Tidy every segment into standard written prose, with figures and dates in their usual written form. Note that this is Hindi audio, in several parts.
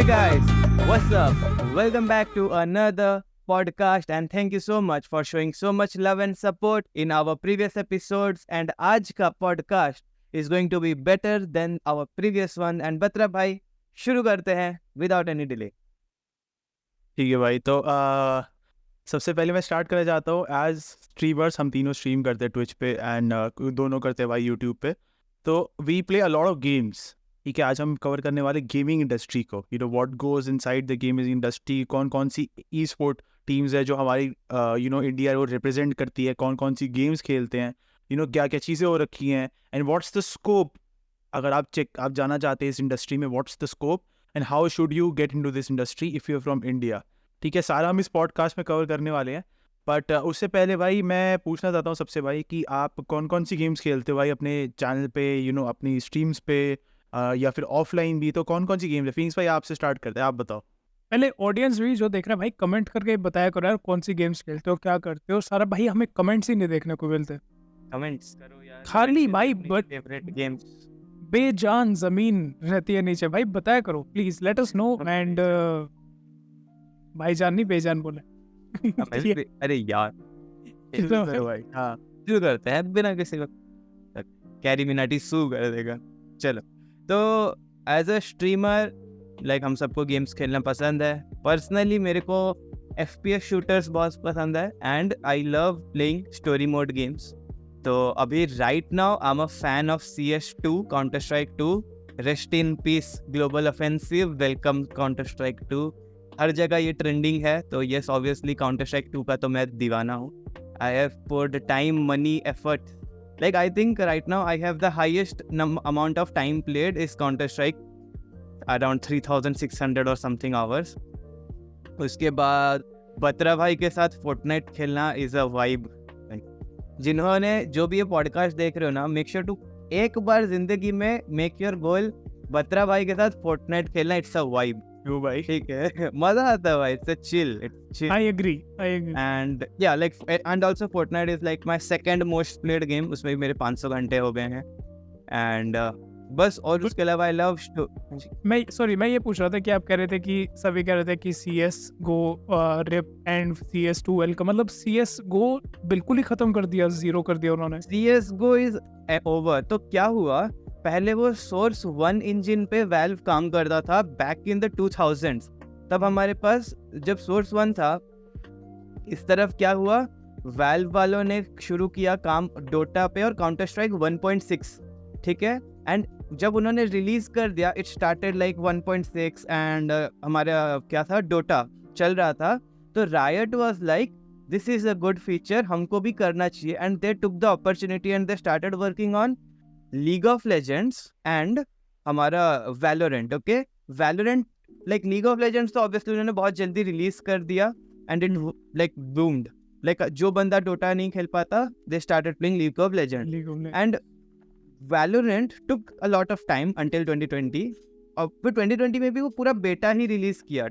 guys, what's up? Welcome back to another podcast and thank you so much for showing so much love and support in our previous episodes and आज का podcast is going to be better than our previous one and Batra भाई शुरू करते हैं without any delay. ठीक है भाई, तो सबसे पहले मैं स्टार्ट करना चाहता हूँ. एज स्ट्रीमर्स हम तीनों स्ट्रीम करते हैं ट्विच पे एंड दोनों करते हैं भाई यूट्यूब पे. तो we play a lot of games. ठीक है, आज हम कवर करने वाले गेमिंग इंडस्ट्री को. You know what goes inside the gaming industry. कौन कौन सी ई स्पोर्ट टीम्स है जो हमारी इंडिया को रिप्रेजेंट करती है, कौन कौन सी गेम्स खेलते हैं, क्या क्या चीज़ें हो रखी हैं, एंड व्हाट्स द स्कोप. अगर आप जाना चाहते हैं इस इंडस्ट्री में, what's the scope and how should you get into this industry if you are from India. ठीक है, सारा हम इस पॉडकास्ट में कवर करने वाले हैं. बट उससे पहले भाई मैं पूछना चाहता हूँ सबसे भाई कि आप कौन कौन सी गेम्स खेलते हो भाई अपने चैनल पे, अपनी स्ट्रीम्स पे या फिर ऑफलाइन भी. तो कौन कौन सी गेम्स है? फिनिक्स भाई आपसे स्टार्ट करते हैं, आप बताओ. पहले ऑडियंस भी जो देख रहा है भाई कमेंट करके बताया करो यार, कौन सी गेम्स खेलते हो, क्या करते हो. सारा भाई हमें कमेंट्स ही नहीं देखने को मिलते. Comments करो यार. खाली भाई favorite games. बेजान जमीन रहती है नीचे. भाई बताया करो please, let us know. And भाईजान नहीं बेजान बोले. अरे यार भाई हाँ, शुरू करते हैं बिना किसी को कैरी मिनाटी सू कर देगा. चलो, तो एज अ स्ट्रीमर लाइक हम सबको गेम्स खेलना पसंद है. पर्सनली मेरे को FPS शूटर्स बहुत पसंद है and I love playing story mode games. तो अभी right now I am a fan of CS2, counter strike 2. Rest in peace global offensive, welcome counter strike 2. हर जगह ये ट्रेंडिंग है. तो यस, ऑब्वियसली काउंटर स्ट्राइक 2 का तो मैं दीवाना हूँ. I have put time, money, effort. Like I think right now I have the highest amount of time played is Counter Strike, around 3600 or something hours. उसके बाद बत्रा भाई के साथ Fortnite खेलना is a vibe. जिन्होंने जो भी ये पॉडकास्ट देख रहे हो ना, मेक श्योर टू एक बार जिंदगी में मेक योर गोल बत्रा भाई के साथ Fortnite खेलना. It's a vibe. क्यों भाई? ठीक है, मजा आता है भाई. It's a chill. I agree. And yeah, like and also Fortnite is like my second most played game. उसमें भी मेरे 500 घंटे हो गए हैं. And बस, और उसके अलावा I love मैं ये पूछ रहा था कि आप कह रहे थे कि सभी कह रहे थे कि CS:GO rib and CS2 welcome. मतलब CS:GO बिल्कुल ही खत्म कर दिया, जीरो कर दिया उन्होंने. CS:GO is over. तो क्या हुआ, पहले वो Source 1 इंजन पे Valve काम करता था बैक इन द 2000s. तब हमारे पास जब Source 1 था, इस तरफ क्या हुआ, Valve वालों ने शुरू किया काम Dota पे और काउंटर स्ट्राइक 1.6. ठीक है, एंड जब उन्होंने रिलीज कर दिया, इट स्टार्टेड लाइक 1.6 एंड हमारा क्या था, Dota चल रहा था. तो Riot was like this is a good feature, हमको भी करना चाहिए. And they took the opportunity and they started working on League of Legends and हमारा Valorant. Okay, Valorant like League of Legends तो obviously उन्होंने बहुत जल्दी रिलीज कर दिया and it like boomed. like जो बंदा Dota नहीं खेल पाता, they started playing League of Legends. And Valorant took a lot of time until 2020. और फिर 2020 में भी वो पूरा बेटा ही रिलीज किया.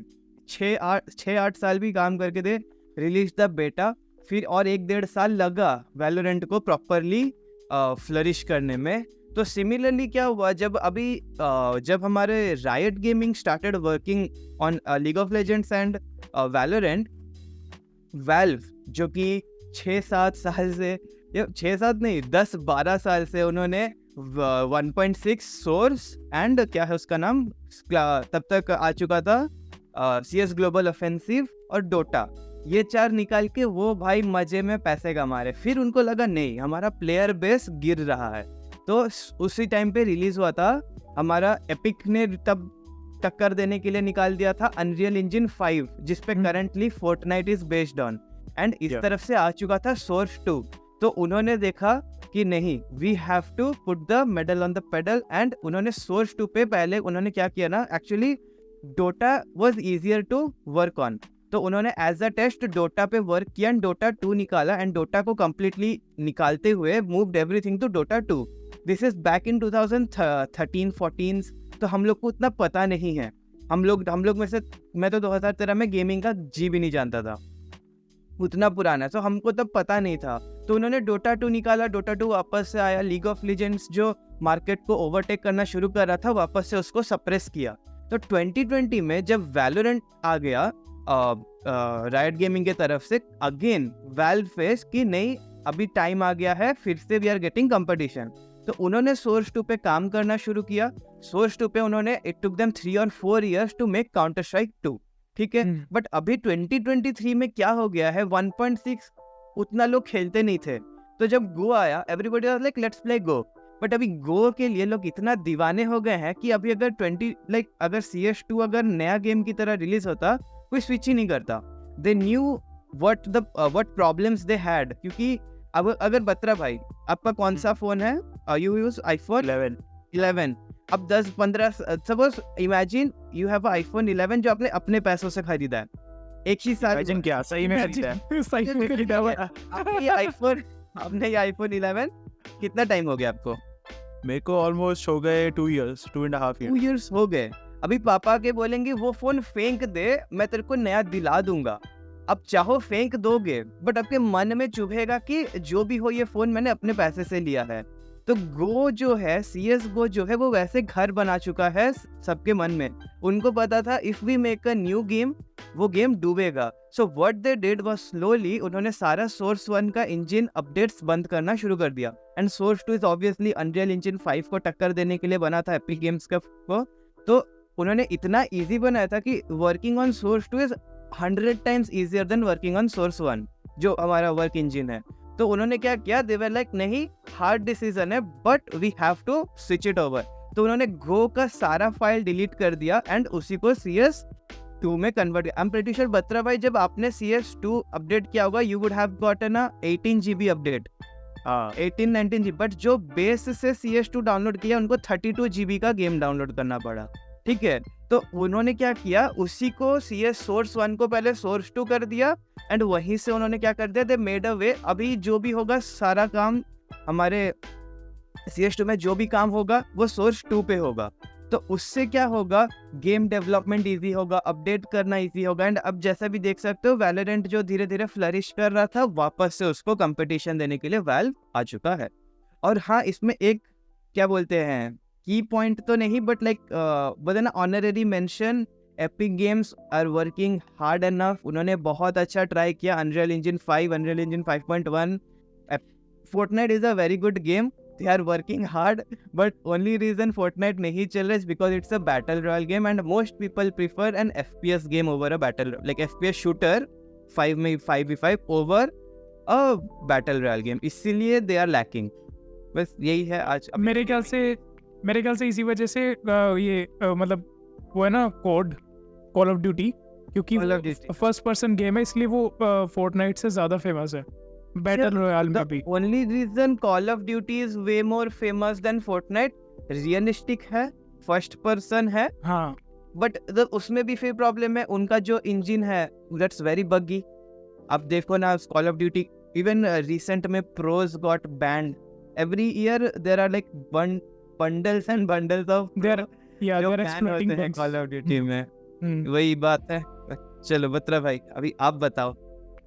6-8 साल भी काम करके दे रिलीज द बेटा. फिर और 1-1.5 साल लगा Valorant को प्रॉपरली फ्लरिश करने में. तो सिमिलरली क्या हुआ, जब हमारे Riot Gaming started working on League of Legends and Valorant, Valve जो कि 6-7 साल से, 6-7 नहीं 10-12 साल से उन्होंने 1.6 सोर्स एंड क्या है उसका नाम, तब तक आ चुका था CS ग्लोबल ऑफेंसिव और Dota, ये 4 निकाल के वो भाई मजे में पैसे कमा रहे. फिर उनको लगा नहीं, हमारा प्लेयर बेस गिर रहा है. तो उसी टाइम पे रिलीज हुआ था हमारा एपिक ने तब टक्कर देने के लिए निकाल दिया था Unreal Engine 5, जिसपे currently Fortnite is based on. And इस तरफ से आ चुका था Source 2. तो उन्होंने देखा कि नहीं, we have to put the medal on the pedal. And उन्होंने Source 2 पे पहले उन्होंने क्या किया ना, actually Dota was easier to work on. तो उन्होंने एज अ टेस्ट Dota पे वर्क किया एंड Dota 2 निकाला. एंड Dota को कम्प्लीटली निकालते हुए moved everything to Dota 2. This is back in 2013-14. तो हम लोग को उतना पता नहीं है. हम लोग में से मैं तो 2013 में गेमिंग का जी भी नहीं जानता था, उतना पुराना. तो हमको तब पता नहीं था. तो उन्होंने Dota 2 निकाला. Dota 2 वापस से आया. लीग ऑफ लीजेंड्स जो मार्केट को ओवरटेक करना शुरू कर रहा था, वापस से उसको सप्रेस किया. तो 2020 में जब वैलोरेंट आ गया रायट गेमिंग के तरफ से, अगेन वैल्व फेस कि नहीं अभी टाइम आ गया है, फिर से वी आर गेटिंग कंपटीशन। तो उन्होंने सोर्स 2 पे काम करना शुरू किया। सोर्स 2 पे उन्होंने इट टुक देम 3 और 4 years to make counter strike 2, ठीक है। बट अभी 2023 में क्या हो गया है, 1.6 उतना लोग खेलते नहीं थे। तो जब गो आया everybody was like let's play go, but अभी गो के लिए लोग इतना दीवाने हो गए हैं कि अभी अगर अगर CS2 अगर नया गेम की तरह रिलीज होता कोई स्विच ही नहीं करता। They knew what problems they had, क्योंकि अब अगर बत्रा भाई आपका कौन सा फोन है, यू यूज आईफोन 11। अब 10-15 suppose imagine you have iPhone 11 जो आपने अपने पैसों से खरीदा है, एक ही साल Imagine क्या सही में खरीदा है? सही में खरीदा हुआ है। आपने ये आईफोन 11 कितना टाइम हो गया आपको? मेरे को ऑलमोस्ट हो गए 2 years, 2.5 years। 2 years हो गए। अभी पापा के बोलेंगे वो फोन फेंक दे, मैं तेरे को नया दिला दूंगा। अब चाहो फेंक दोगे, बट आपके मन में चुभेगा कि जो भी हो ये फोन मैंने अपने पैसे से लिया है। तो गो जो है, CS गो जो है वो वैसे घर बना चुका है सबके मन में। उनको पता था if we make a new game वो गेम डूबेगा। So what they did was slowly उन्होंने सारा सोर्स 1 का इंजन अपडेट्स बंद करना शुरू कर दिया। And source 2 is obviously unreal Engine 5 को टक्कर देने के लिए बना था एपिक गेम्स को। तो उन्होंने इतना इजी बनाया था कि working on source 2 is 100 times easier than working on source 1 जो हमारा वर्क इंजन है। तो उन्होंने क्या किया, दे वर लाइक नहीं हार्ड डिसीजन है but we have to switch it over. तो उन्होंने गो का सारा फाइल डिलीट कर दिया एंड उसी को CS2 में convert. I am pretty sure Batra भाई जब आपने CS2 अपडेट किया होगा you would have gotten a 18 GB update, 18-19 GB, but जो बेस से CS2 डाउनलोड किया उनको 32 GB का गेम डाउनलोड करना पड़ा, ठीक है। तो उन्होंने क्या किया, उसी को CS सोर्स 1 को पहले सोर्स 2 कर दिया एंड वहीं से उन्होंने क्या कर दिया, दे मेड अ वे। अभी जो भी होगा सारा काम हमारे CS2 में जो भी काम होगा वो सोर्स 2 पे होगा। तो उससे क्या होगा, गेम डेवलपमेंट इजी होगा, अपडेट करना इजी होगा। एंड अब जैसा भी देख सकते हो वैलोरेंट जो धीरे धीरे फ्लरिश कर रहा था वापस से उसको कंपटीशन देने के लिए वैल्व आ चुका है। और हाँ, इसमें एक क्या बोलते हैं की पॉइंट तो नहीं but like but honorary mention, Epic Games are working hard enough. उन्होंने बहुत अच्छा ट्राई किया। Unreal Engine 5, Unreal Engine 5.1, Fortnite is a very good game, they are working hard, but only reason Fortnite नहीं चल रहा है because it's a battle royale game and most people prefer an FPS game over a battle, like FPS shooter 5v5 over a battle royale game, इसीलिए दे आर लैकिंग। बस यही है आज। मेरे ख्याल से इसी वजह से मतलब वो है ना कॉल ऑफ ड्यूटी, क्योंकि फर्स्ट पर्सन गेम है इसलिए वो फोर्टनाइट से ज्यादा फेमस है बैटल रॉयल में भी। Only reason Call of Duty is way more famous than Fortnite, realistic है, फर्स्ट पर्सन है, हाँ, बट उसमें भी फिर प्रॉब्लम है, उनका जो इंजन है दैट्स वेरी बग्गी। अब देखो ना Call of Duty, even recent में pros got banned. Every year there are like bundles and bundles of Call of Duty में। वही बात है। चलो बत्रा भाई अभी आप बताओ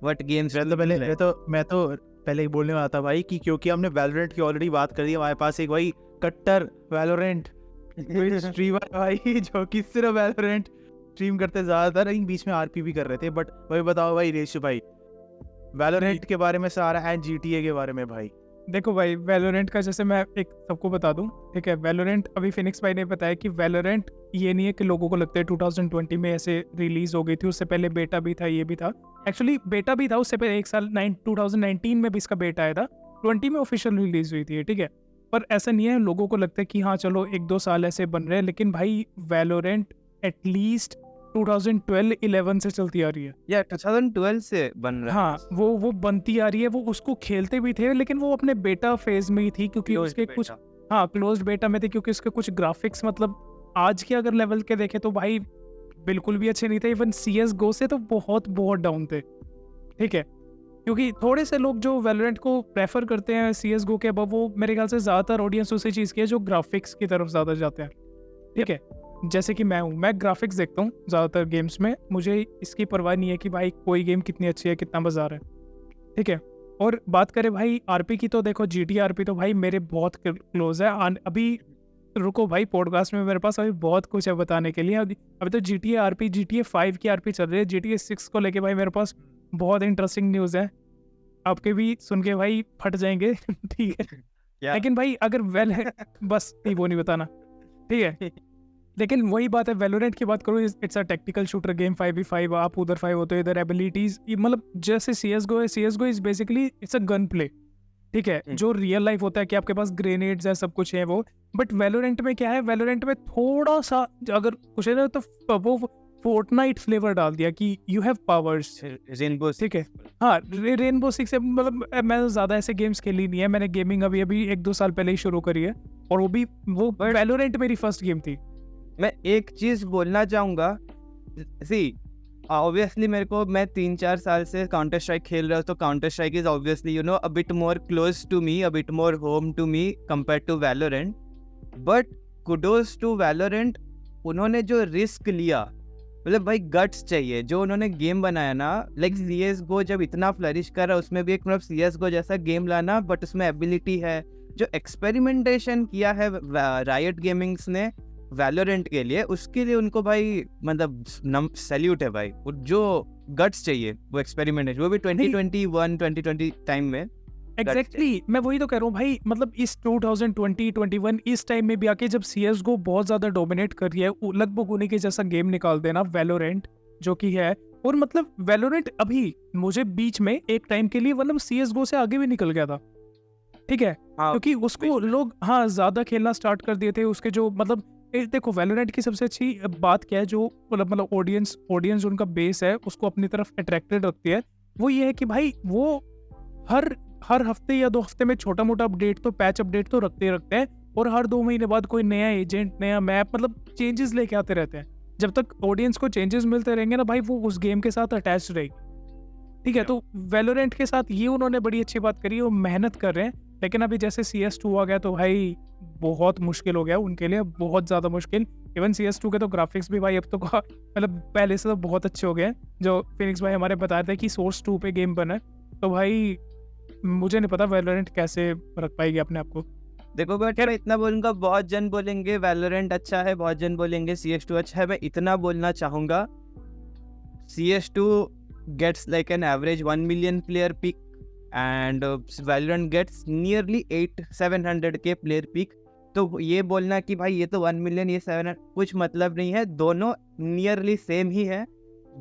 व्हाट गेम्स। मैं तो पहले ही बोलने वाला था भाई कि क्योंकि हमने वैलोरेंट की ऑलरेडी बात कर दी, हमारे पास एक भाई कट्टर वैलोरेंट स्ट्रीमर भाई जो कि सिर्फ वैलोरेंट स्ट्रीम करते ज्यादातर, बीच में RP भी कर रहे थे। बट भाई बताओ भाई रेशु भाई वैलोरेंट के बारे में सारा है, GTA के बारे में भाई। देखो भाई वैलोरेंट का जैसे मैं एक सबको बता दूं, ठीक है, वैलोरेंट अभी फिनिक्स भाई ने बताया कि वैलोरेंट ये नहीं है कि लोगों को लगता है 2020 में ऐसे रिलीज हो गई थी, उससे पहले बेटा भी था, ये भी था। एक्चुअली बेटा भी था उससे पहले, एक साल 2019 में भी इसका बेटा आया था, 20 में ऑफिशियल रिलीज हुई थी, ठीक है। पर ऐसा नहीं है, लोगों को लगता है कि हाँ चलो 1-2 साल ऐसे बन रहे हैं, लेकिन भाई वैलोरेंट एटलीस्ट 2012-11 से चलती आ रही है, या 2012 से बन रहा है। हाँ, वो बनती आ रही है। वो उसको खेलते भी थे लेकिन वो अपने बेटा फेज में ही थी, क्योंकि उसके कुछ क्लोज्ड बेटा में थे, क्योंकि उसके कुछ ग्राफिक्स मतलब आज के अगर लेवल के देखे तो भाई बिल्कुल भी अच्छे नहीं थे। इवन CSGO से तो बहुत डाउन थे, ठीक है। क्योंकि थोड़े से लोग जो वैलोरेंट को प्रेफर करते हैं CSGO के अब, वो मेरे ख्याल से ज़्यादातर ऑडियंस उसी चीज़ की है जो ग्राफिक्स की तरफ ज़्यादा जाते हैं, ठीक है। जैसे कि मैं ग्राफिक्स देखता हूँ ज़्यादातर गेम्स में, मुझे इसकी परवाह नहीं है कि भाई कोई गेम कितनी अच्छी है, कितना मज़ा आ रहा है, ठीक है। और बात करें भाई RP की, तो देखो GTA RP तो भाई मेरे बहुत क्लोज है। अभी रुको भाई, पॉडकास्ट में मेरे पास अभी बहुत कुछ है बताने के लिए। अभी तो GTA 5 की आरपी चल रही है। GTA 6 को लेके भाई मेरे पास बहुत इंटरेस्टिंग न्यूज़ है, आपके भी सुन के भाई फट जाएंगे। ठीक है, क्या? लेकिन भाई अगर वेल है बस नहीं, वो नहीं बताना, ठीक है। लेकिन वही बात है, वैलोरेंट की बात करो, it's a tactical shooter game, 5v5, आप उधर 5 होते हो, इधर एबिलिटीज, मतलब जैसे CSGO है, CSGO is basically it's a gun play, ठीक है, जो रियल लाइफ होता है कि आपके पास ग्रेनेड्स है, सब कुछ है वो। बट वैलोरेंट में क्या है, वैलोरेंट में थोड़ा सा अगर कुछ है ना, तो वो फोर्टनाइट फ्लेवर डाल दिया कि यू हैव पावर्स, रेनबो, ठीक है। हाँ, रेनबो सिक्स, मतलब मैं ज़्यादा ऐसे गेम्स खेली नहीं है, मैंने गेमिंग अभी 1-2 साल पहले ही शुरू करी है, और वो वैलोरेंट मेरी फर्स्ट गेम थी। मैं एक चीज बोलना चाहूंगा, सी ऑब्वियसली मैं 3-4 साल से काउंटर स्ट्राइक खेल रहा हूँ, तो Counter Strike is obviously you know a bit more close to me, a bit more home to me compare to Valorant. But kudos to Valorant, उन्होंने जो रिस्क लिया, मतलब भाई गट्स चाहिए जो उन्होंने गेम बनाया ना, लाइक CSGO जब इतना फ्लरिश कर रहा है, उसमें भी एक मतलब CSGO जैसा गेम लाना, बट उसमें एबिलिटी है, जो एक्सपेरिमेंटेशन किया है रायट गेमिंग्स ने वैलोरेंट के लिए, उसके लिए उनको भाई मतलब सैल्यूट है भाई। वो जो गट्स चाहिए वो एक्सपेरिमेंटेशन, वो भी 2021-2020 टाइम में। एग्जैक्टली, मैं वही तो कह रहा हूँ भाई, मतलब इस 2020-21 इस टाइम में भी आके जब CSGO बहुत ज्यादा डोमिनेट कर रही है, लगभग उन्हीं के जैसा गेम निकाल देना वैलोरेंट जो कि है। और मतलब वैलोरेंट अभी मुझे बीच में एक टाइम के लिए मतलब CSGO से आगे भी निकल गया था, ठीक है, क्योंकि उसको लोग ज्यादा खेलना स्टार्ट कर दिए थे। उसके जो मतलब देखो, वैलोरेंट की सबसे अच्छी बात क्या है, जो मतलब ऑडियंस उनका बेस है, उसको अपनी तरफ अट्रैक्टेड रखती है, वो ये है कि भाई वो हर हफ्ते या 2 हफ्ते में छोटा मोटा अपडेट, तो पैच अपडेट तो रखते हैं, और हर 2 महीने बाद कोई नया एजेंट, नया मैप, मतलब चेंजेस लेके आते रहते हैं। जब तक ऑडियंस को चेंजेस मिलते रहेंगे ना भाई, वो उस गेम के साथ अटैच रहेगी, ठीक है। तो वैलोरेंट के साथ ये उन्होंने बड़ी अच्छी बात करी, वो मेहनत कर रहे हैं। लेकिन अभी जैसे CS2 आ गया तो भाई बहुत मुश्किल हो गया उनके लिए, बहुत ज़्यादा मुश्किल। इवन CS2 के तो ग्राफिक्स भी भाई अब तो मतलब पहले से तो बहुत अच्छे हो गए हैं। जो फिनिक्स भाई हमारे बता रहे थे कि सोर्स 2 पे गेम बना है, तो भाई मुझे नहीं पता वैलोरेंट कैसे रख पाएगी अपने आप को। देखो बट मैं इतना बोलूंगा, बहुत जन बोलेंगे वैलोरेंट अच्छा है, बहुत जन बोलेंगे CS2 अच्छा है। मैं इतना बोलना चाहूंगा, CS2 gets like an average 1 million player peak and Valorant gets nearly 800-700k player peak। तो ये बोलना कि भाई ये तो 1 million, ये 700, कुछ मतलब नहीं है, दोनों नियरली सेम ही है।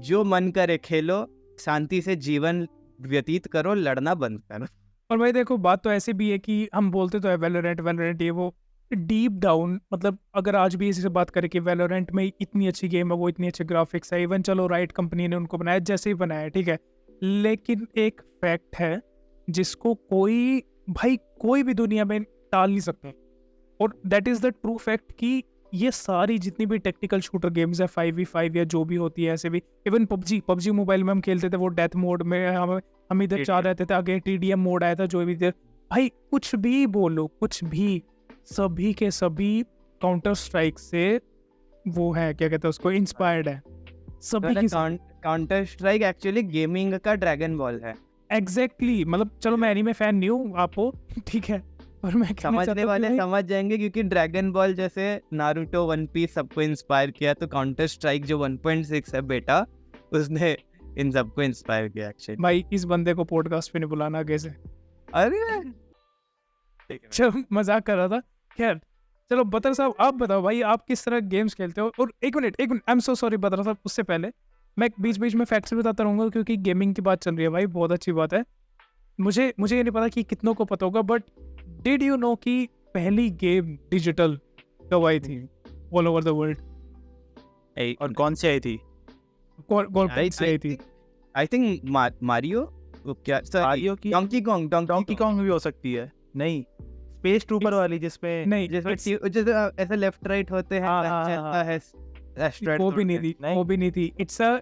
जो मन करे खेलो, शांति से जीवन व्यतीत करो, लड़ना बंद करो। और भाई देखो, बात तो ऐसे भी है कि हम बोलते तो है वैलोरेंट ये वो, डीप डाउन मतलब अगर आज भी इसी से बात करें कि वैलोरेंट में इतनी अच्छी गेम है, वो इतनी अच्छी ग्राफिक्स है, इवन चलो राइट कंपनी ने उनको बनाया जैसे ही बनाया, ठीक है, लेकिन एक फैक्ट है जिसको कोई भी दुनिया में टाल नहीं सकता, और that is the true fact कि ये सारी जितनी भी टेक्निकल शूटर गेम्स है, 5v5 या जो भी होती है, ऐसे भी इवन पबजी मोबाइल में हम खेलते थे, वो डेथ मोड में हम इधर चाह रहते थे, आगे TDM मोड आया था, जो भी इधर भाई कुछ भी बोलो, कुछ भी, सभी के सभी काउंटर स्ट्राइक से वो है, क्या कहते हैं उसको, इंस्पायर्ड है सभी की। काउंटर स्ट्राइक एक्चुअली गेमिंग का ड्रैगन बॉल है। एग्जैक्टली, मतलब चलो मैं एनीमे फैन नहीं हूँ, आपको ठीक है, पर मैं समझने वाले समझ जाएंगे, क्योंकि ड्रैगन बॉल जैसे नारुतो, वन पीस सबको इंस्पायर किया, तो काउंटर स्ट्राइक जो 1.6 है बेटा, उसने इन सबको इंस्पायर किया एक्चुअली। भाई इस बंदे को पॉडकास्ट पे नहीं बुलाना आगे से। अरे चलो मजाक कर रहा था। खैर चलो बतर साहब, आप बताओ भाई, आप किस तरह गेम्स खेलते हो? और एक minute I am so sorry बतर साहब, उससे पहले मैं बीच में फैक्ट्स बताता रहूँगा, क्योंकि गेमिंग की बात चल रही है भाई, बहुत अच्छी बात है। मुझे ये नहीं पता कि कितनों को पता होगा, बट डिड यू नो कि पहली गेम डिजिटल कब आई थी ऑल ओवर द वर्ल्ड? और कौन सी आई थी? कौन से आई थी? आई थिंक मारियो, क्या मारियो की, डोंकी कॉन्ग भी हो सकती है। नहीं, स्पेस ट्रूपर वाली जिसमें नहीं, जिसमें ऐसे लेफ्ट राइट होते हैं, वो भी नहीं थी। इट्स अ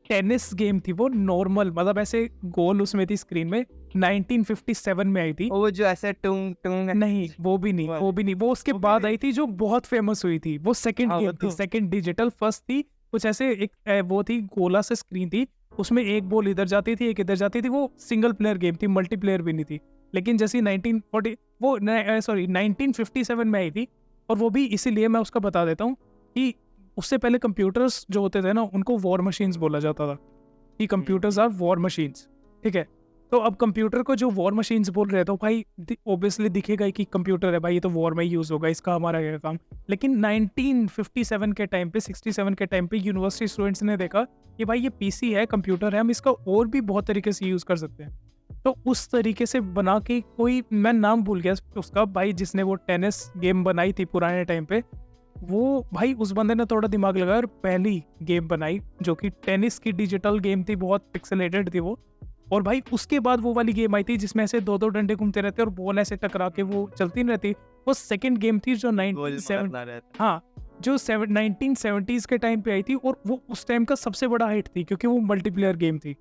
टेनिस गेम थी, वो नॉर्मल, मतलब ऐसे गोल उसमें थी स्क्रीन में, 1957 में आई थी। वो जो ऐसे टुंग टुंग, नहीं वो भी नहीं, वो उसके बाद आई थी, जो बहुत फेमस हुई थी। वो सेकंड गेम थी, सेकंड डिजिटल, फर्स्ट थी कुछ ऐसे एक वो थी, गोला से स्क्रीन थी, उसमें एक बॉल इधर जाती थी, एक इधर जाती थी। वो सिंगल प्लेयर गेम थी, मल्टीप्लेयर भी नहीं थी। लेकिन जैसे 1957 में आई थी, और वो भी इसीलिए मैं उसका बता देता हूँ कि उससे पहले कंप्यूटर्स जो होते थे ना उनको वॉर मशीन्स बोला जाता था कि कंप्यूटर्स आर वॉर मशीन्स, ठीक है। तो अब कंप्यूटर को जो वॉर मशीन्स बोल रहे हैं तो भाई ऑब्वियसली दिखेगा ही कि कंप्यूटर है भाई, ये तो वॉर में यूज़ होगा, इसका हमारा क्या काम। लेकिन 1957 के टाइम पे 67 के टाइम पे यूनिवर्सिटी स्टूडेंट्स ने देखा कि भाई ये पीसी है, कंप्यूटर है, हम इसका और भी बहुत तरीके से यूज़ कर सकते हैं। तो उस तरीके से बना के कोई, मैं नाम भूल गया उसका भाई, जिसने वो टेनिस गेम बनाई थी पुराने टाइम पे, वो भाई उस बंदे ने थोड़ा दिमाग लगाया और पहली गेम बनाई जो कि टेनिस की डिजिटल गेम थी, बहुत पिक्सेलेटेड थी वो। और भाई उसके बाद वो वाली गेम आई थी जिसमें ऐसे दो डंडे घूमते रहते और बॉल ऐसे टकरा के वो चलती नहीं रहती, वो सेकंड गेम थी जो 1970s के टाइम पे आई थी और वो उस टाइम का सबसे बड़ा हिट थी क्योंकि वो मल्टीप्लेयर गेम थी।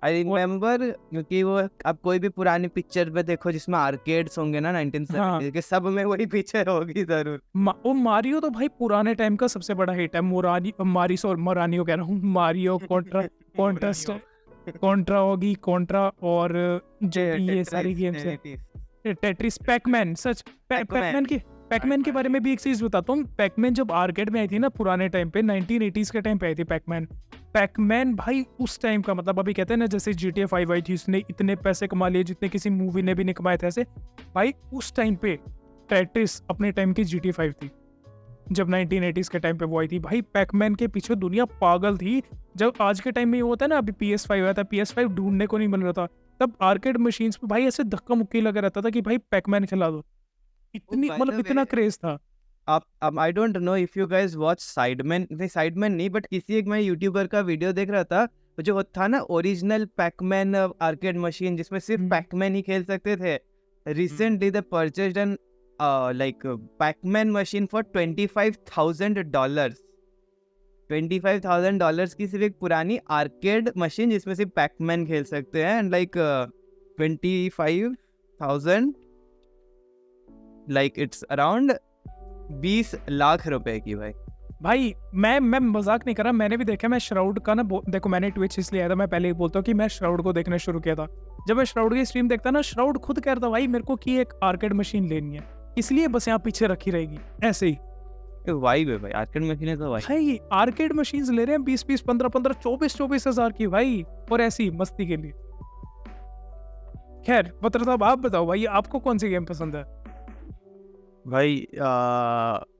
आई रिमेम्बर, क्योंकि वो आप कोई भी पुरानी पिक्चर पे देखो जिसमें आर्केड्स होंगे ना 1970 के, सब में वही पिक्चर होगी जरूर। वो मारियो तो भाई पुराने टाइम का सबसे बड़ा हिट है। मोरानियो कह रहा हूँ, मारियो, कॉन्ट्रा होगी, कॉन्ट्रा और ये सारी गेम्स है, टेट्रिस, पैकमैन। सच पैकमैन के बारे में भी एक चीज बताता हूँ। पैकमैन जब आर्केड में आई थी ना पुराने टाइम पे, 1980s के टाइम पे आई थी पैकमैन भाई उस टाइम का, मतलब अभी कहते हैं ना जैसे GTA 5 आई थी, उसने इतने पैसे कमा लिए जितने किसी मूवी ने भी नहीं कमाए थे, ऐसे भाई उस टाइम पे टेट्रिस अपने टाइम की GTA 5 थी जब 1980s के टाइम पे वो आई थी। भाई पैकमैन के पीछे दुनिया पागल थी। जब आज के टाइम में ये होता है ना, अभी PS5 आया था, PS5 ढूंढने को नहीं मिल रहा था, तब आर्केड मशीन्स पे भाई ऐसे धक्का मुक्की लगा रहता था कि भाई पैकमैन खिला दो, इतनी मतलब इतना क्रेज था। आप I don't know if you guys watch Sidemen नहीं, बट किसी एक मैं यूट्यूबर का वीडियो देख रहा था, तो जो था ना ओरिजिनल पैकमैन आर्केड मशीन जिसमें सिर्फ पैकमैन ही खेल सकते थे। Recently they purchased an like Pacman machine for $25,000। $25,000 की सिर्फ एक पुरानी आर्केड मशीन जिसमें सिर्फ पैकमैन खेल सकते हैं, and like 25,000 like it's around 20 lakh रुपए की। भाई मैं मजाक नहीं कर रहा, मैंने भी देखा। मैं श्राउड का ना देखो, मैंने ट्विच इसलिए आया था, मैं पहले ही बोलता हूँ कि मैं श्राउड को देखना शुरू किया था। जब मैं श्राउड की स्ट्रीम देखता ना, श्राउड खुद कह रहा था भाई मेरे को कि एक आर्केड मशीन लेनी है, इसलिए बस यहाँ पीछे रखी रहेगी। ऐसे ही वाइब है भाई, आर्केड मशीन है तो भाई आर्केड मशीन्स ले रहे हैं 20-20, 15-15, 24-24 हजार की भाई, और ऐसी मस्ती के लिए। खैर बतर साहब आप बताओ भाई, आपको कौन सी गेम पसंद है? भाई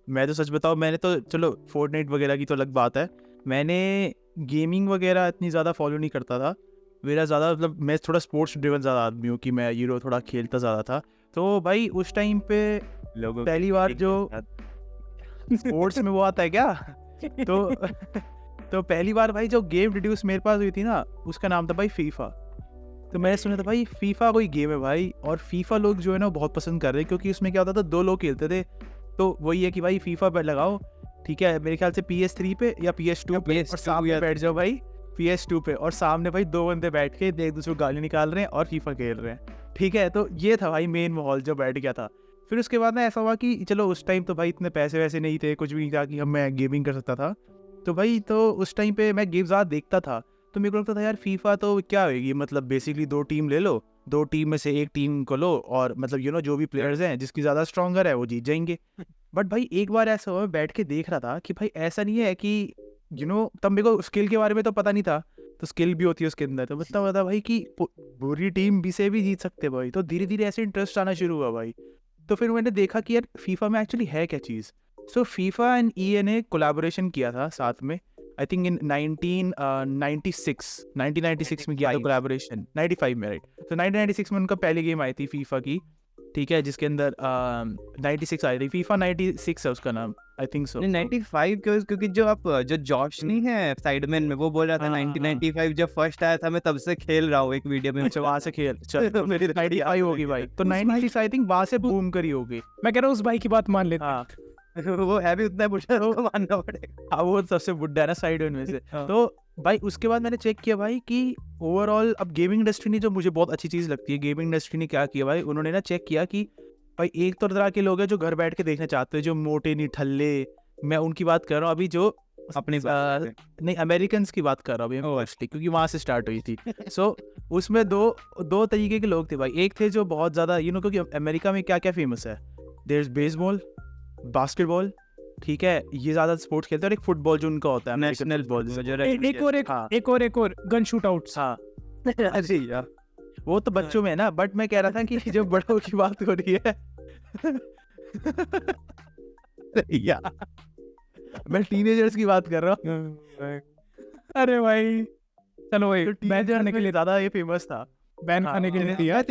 मैं तो सच बताऊँ, मैंने तो चलो फोर्टनाइट वगैरह की तो अलग बात है, मैंने गेमिंग वगैरह इतनी ज़्यादा फॉलो नहीं करता था। मेरा ज़्यादा मतलब मैं थोड़ा स्पोर्ट्स ड्रिवन ज़्यादा आदमी हूँ कि मैं यूरो थोड़ा खेलता ज़्यादा था। तो भाई उस टाइम पे लोगों पहली बार जो स्पोर्ट्स में वो आता है क्या तो पहली बार भाई जो गेम इंट्रोड्यूस मेरे पास हुई थी ना, उसका नाम था भाई फीफा। तो मैंने सुना था भाई फीफा कोई गेम है भाई, और फीफा लोग जो है ना बहुत पसंद कर रहे हैं, क्योंकि उसमें क्या होता था 2 लोग खेलते थे। तो वही है कि भाई फीफा पे लगाओ, ठीक है, मेरे ख्याल से PS3 पे या PS2 पे, और सामने बैठ जाओ भाई PS2 पे, और सामने भाई 2 बंदे बैठ के एक दूसरे को गाली निकाल रहे हैं और फीफा खेल रहे हैं, ठीक है। तो ये था भाई मेन माहौल जो बैठ गया था। फिर उसके बाद ना ऐसा हुआ कि चलो उस टाइम तो भाई इतने पैसे वैसे नहीं थे, कुछ भी नहीं था कि मैं गेमिंग कर सकता था। तो भाई तो उस टाइम पे मैं गेम ज़्यादा देखता था, तो मेरे को लगता था यार फीफा तो क्या होगी, मतलब बेसिकली 2 टीम ले लो, 2 टीम में से एक टीम को लो, और मतलब जो भी प्लेयर्स हैं जिसकी ज़्यादा स्ट्रॉन्गर है वो जीत जाएंगे। बट भाई एक बार ऐसा हुआ, बैठ के देख रहा था कि भाई ऐसा नहीं है कि तब मेरे को स्किल के बारे में तो पता नहीं था, तो स्किल भी होती है उसके अंदर, तो बता हुआ था भाई कि बुरी टीम भी से भी जीत सकते भाई। तो धीरे धीरे ऐसे इंटरेस्ट आना शुरू हुआ भाई। तो फिर मैंने देखा कि यार फीफा में एक्चुअली है क्या चीज़। सो फीफा एंड EA ने कोलैबोरेशन किया था साथ में, आई थिंक इन 1996 में किया था कोलैबोरेशन, 95 में, राइट। तो 1996 में उनका पहली गेम आई थी फीफा की, ठीक है, जिसके अंदर 96 आई थी, फीफा 96 है उसका नाम, आई थिंक सो। 95 क्योंकि जो जॉश नहीं है साइडमैन में, वो बोल रहा था 1995 जब फर्स्ट आया था, मैं तब से खेल रहा हूँ एक वीडियो में। अच्छा वहाँ से खेल, चल तो मेरी 95 होगी भाई, तो 96 आई थिंक वहाँ से बूम करी होगी। मैं कह रहा हूँ उस भाई की बात मान लेता। हाँ वो है भी उतना बुढ़ा, तो मानना पड़ेगा। हाँ वो सबसे बुढ़ा है ना साइड में से। तो भाई उसके बाद मैंने चेक किया भाई कि ओवरऑल अब गेमिंग इंडस्ट्री ने, जो मुझे बहुत अच्छी चीज़ लगती है, गेमिंग इंडस्ट्री ने क्या किया भाई, उन्होंने ना चेक किया कि भाई एक तो तरह के लोग हैं जो घर बैठ के देखना चाहते हैं, जो मोटे नहीं ठल्ले, मैं उनकी बात कर रहा हूँ अभी, जो अपनी नहीं अमेरिकन्स की बात कर रहा हूँ अभी मोस्टली, क्योंकि वहाँ से स्टार्ट हुई थी। सो उसमें दो तरीके के लोग थे भाई। एक थे जो बहुत ज़्यादा क्योंकि अमेरिका में क्या क्या फेमस है, देयर इज बेसबॉल बास्केटबॉल, ठीक है, ये ज्यादा स्पोर्ट्स खेलते हैं, और एक फुटबॉल जो उनका होता है, नेशनल बॉल एक और गन शूट आउट्स। हाँ अरे यार वो तो बच्चों में है ना, बट मैं कह रहा था कि जो बड़ों की बात हो रही है यार मैं टीनेजर्स की बात कर रहा हूँ। अरे भाई चलो भाई तो बैन teenagers करने के में लिए ज्यादा ये फेमस था। बैन हाँ, खाने के लिए हाँ, दिया।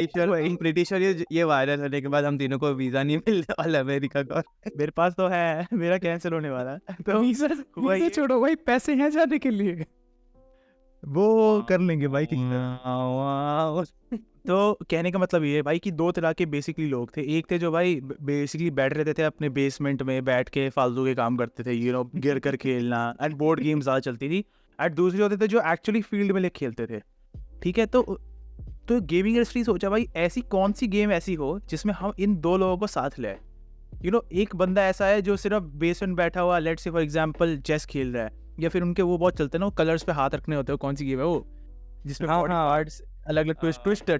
प्रीटी श्योर ये वायरल होने के बाद हम तीनों को वीजा नहीं मिलने वाला अमेरिका का। मेरे पास तो है, मेरा कैंसिल होने वाला है, तो वीजा वही- छोड़ो भाई, पैसे हैं जाने के लिए। वो कर लेंगे भाई किसी तरह। वाह, तो कहने का मतलब ये है भाई कि दो तरह के बेसिकली लोग थे। एक थे जो भाई बेसिकली बैठ रहते थे अपने बेसमेंट में, बैठ के फालतू के काम करते थे, गिर कर खेलना, एंड बोर्ड गेम्स ज़्यादा चलती थी। एंड दूसरे होते थे जो एक्चुअली फील्ड में लेके खेलते थे, ठीक है। तो गेमिंग इंडस्ट्री सोचा भाई ऐसी कौन सी गेम ऐसी हो जिसमें हम इन दो लोगों को साथ ले। एक बंदा ऐसा है जो सिर्फ बेसमेंट बैठा हुआ, let's say for example chess खेल रहा है, या फिर उनके वो बहुत चलते हैं ना, वो कलर्स पे हाथ रखने होते हैं, कौन सी गेम है वो जिसमें हाँ, body हाँ। parts अलग अलग ट्विस्टर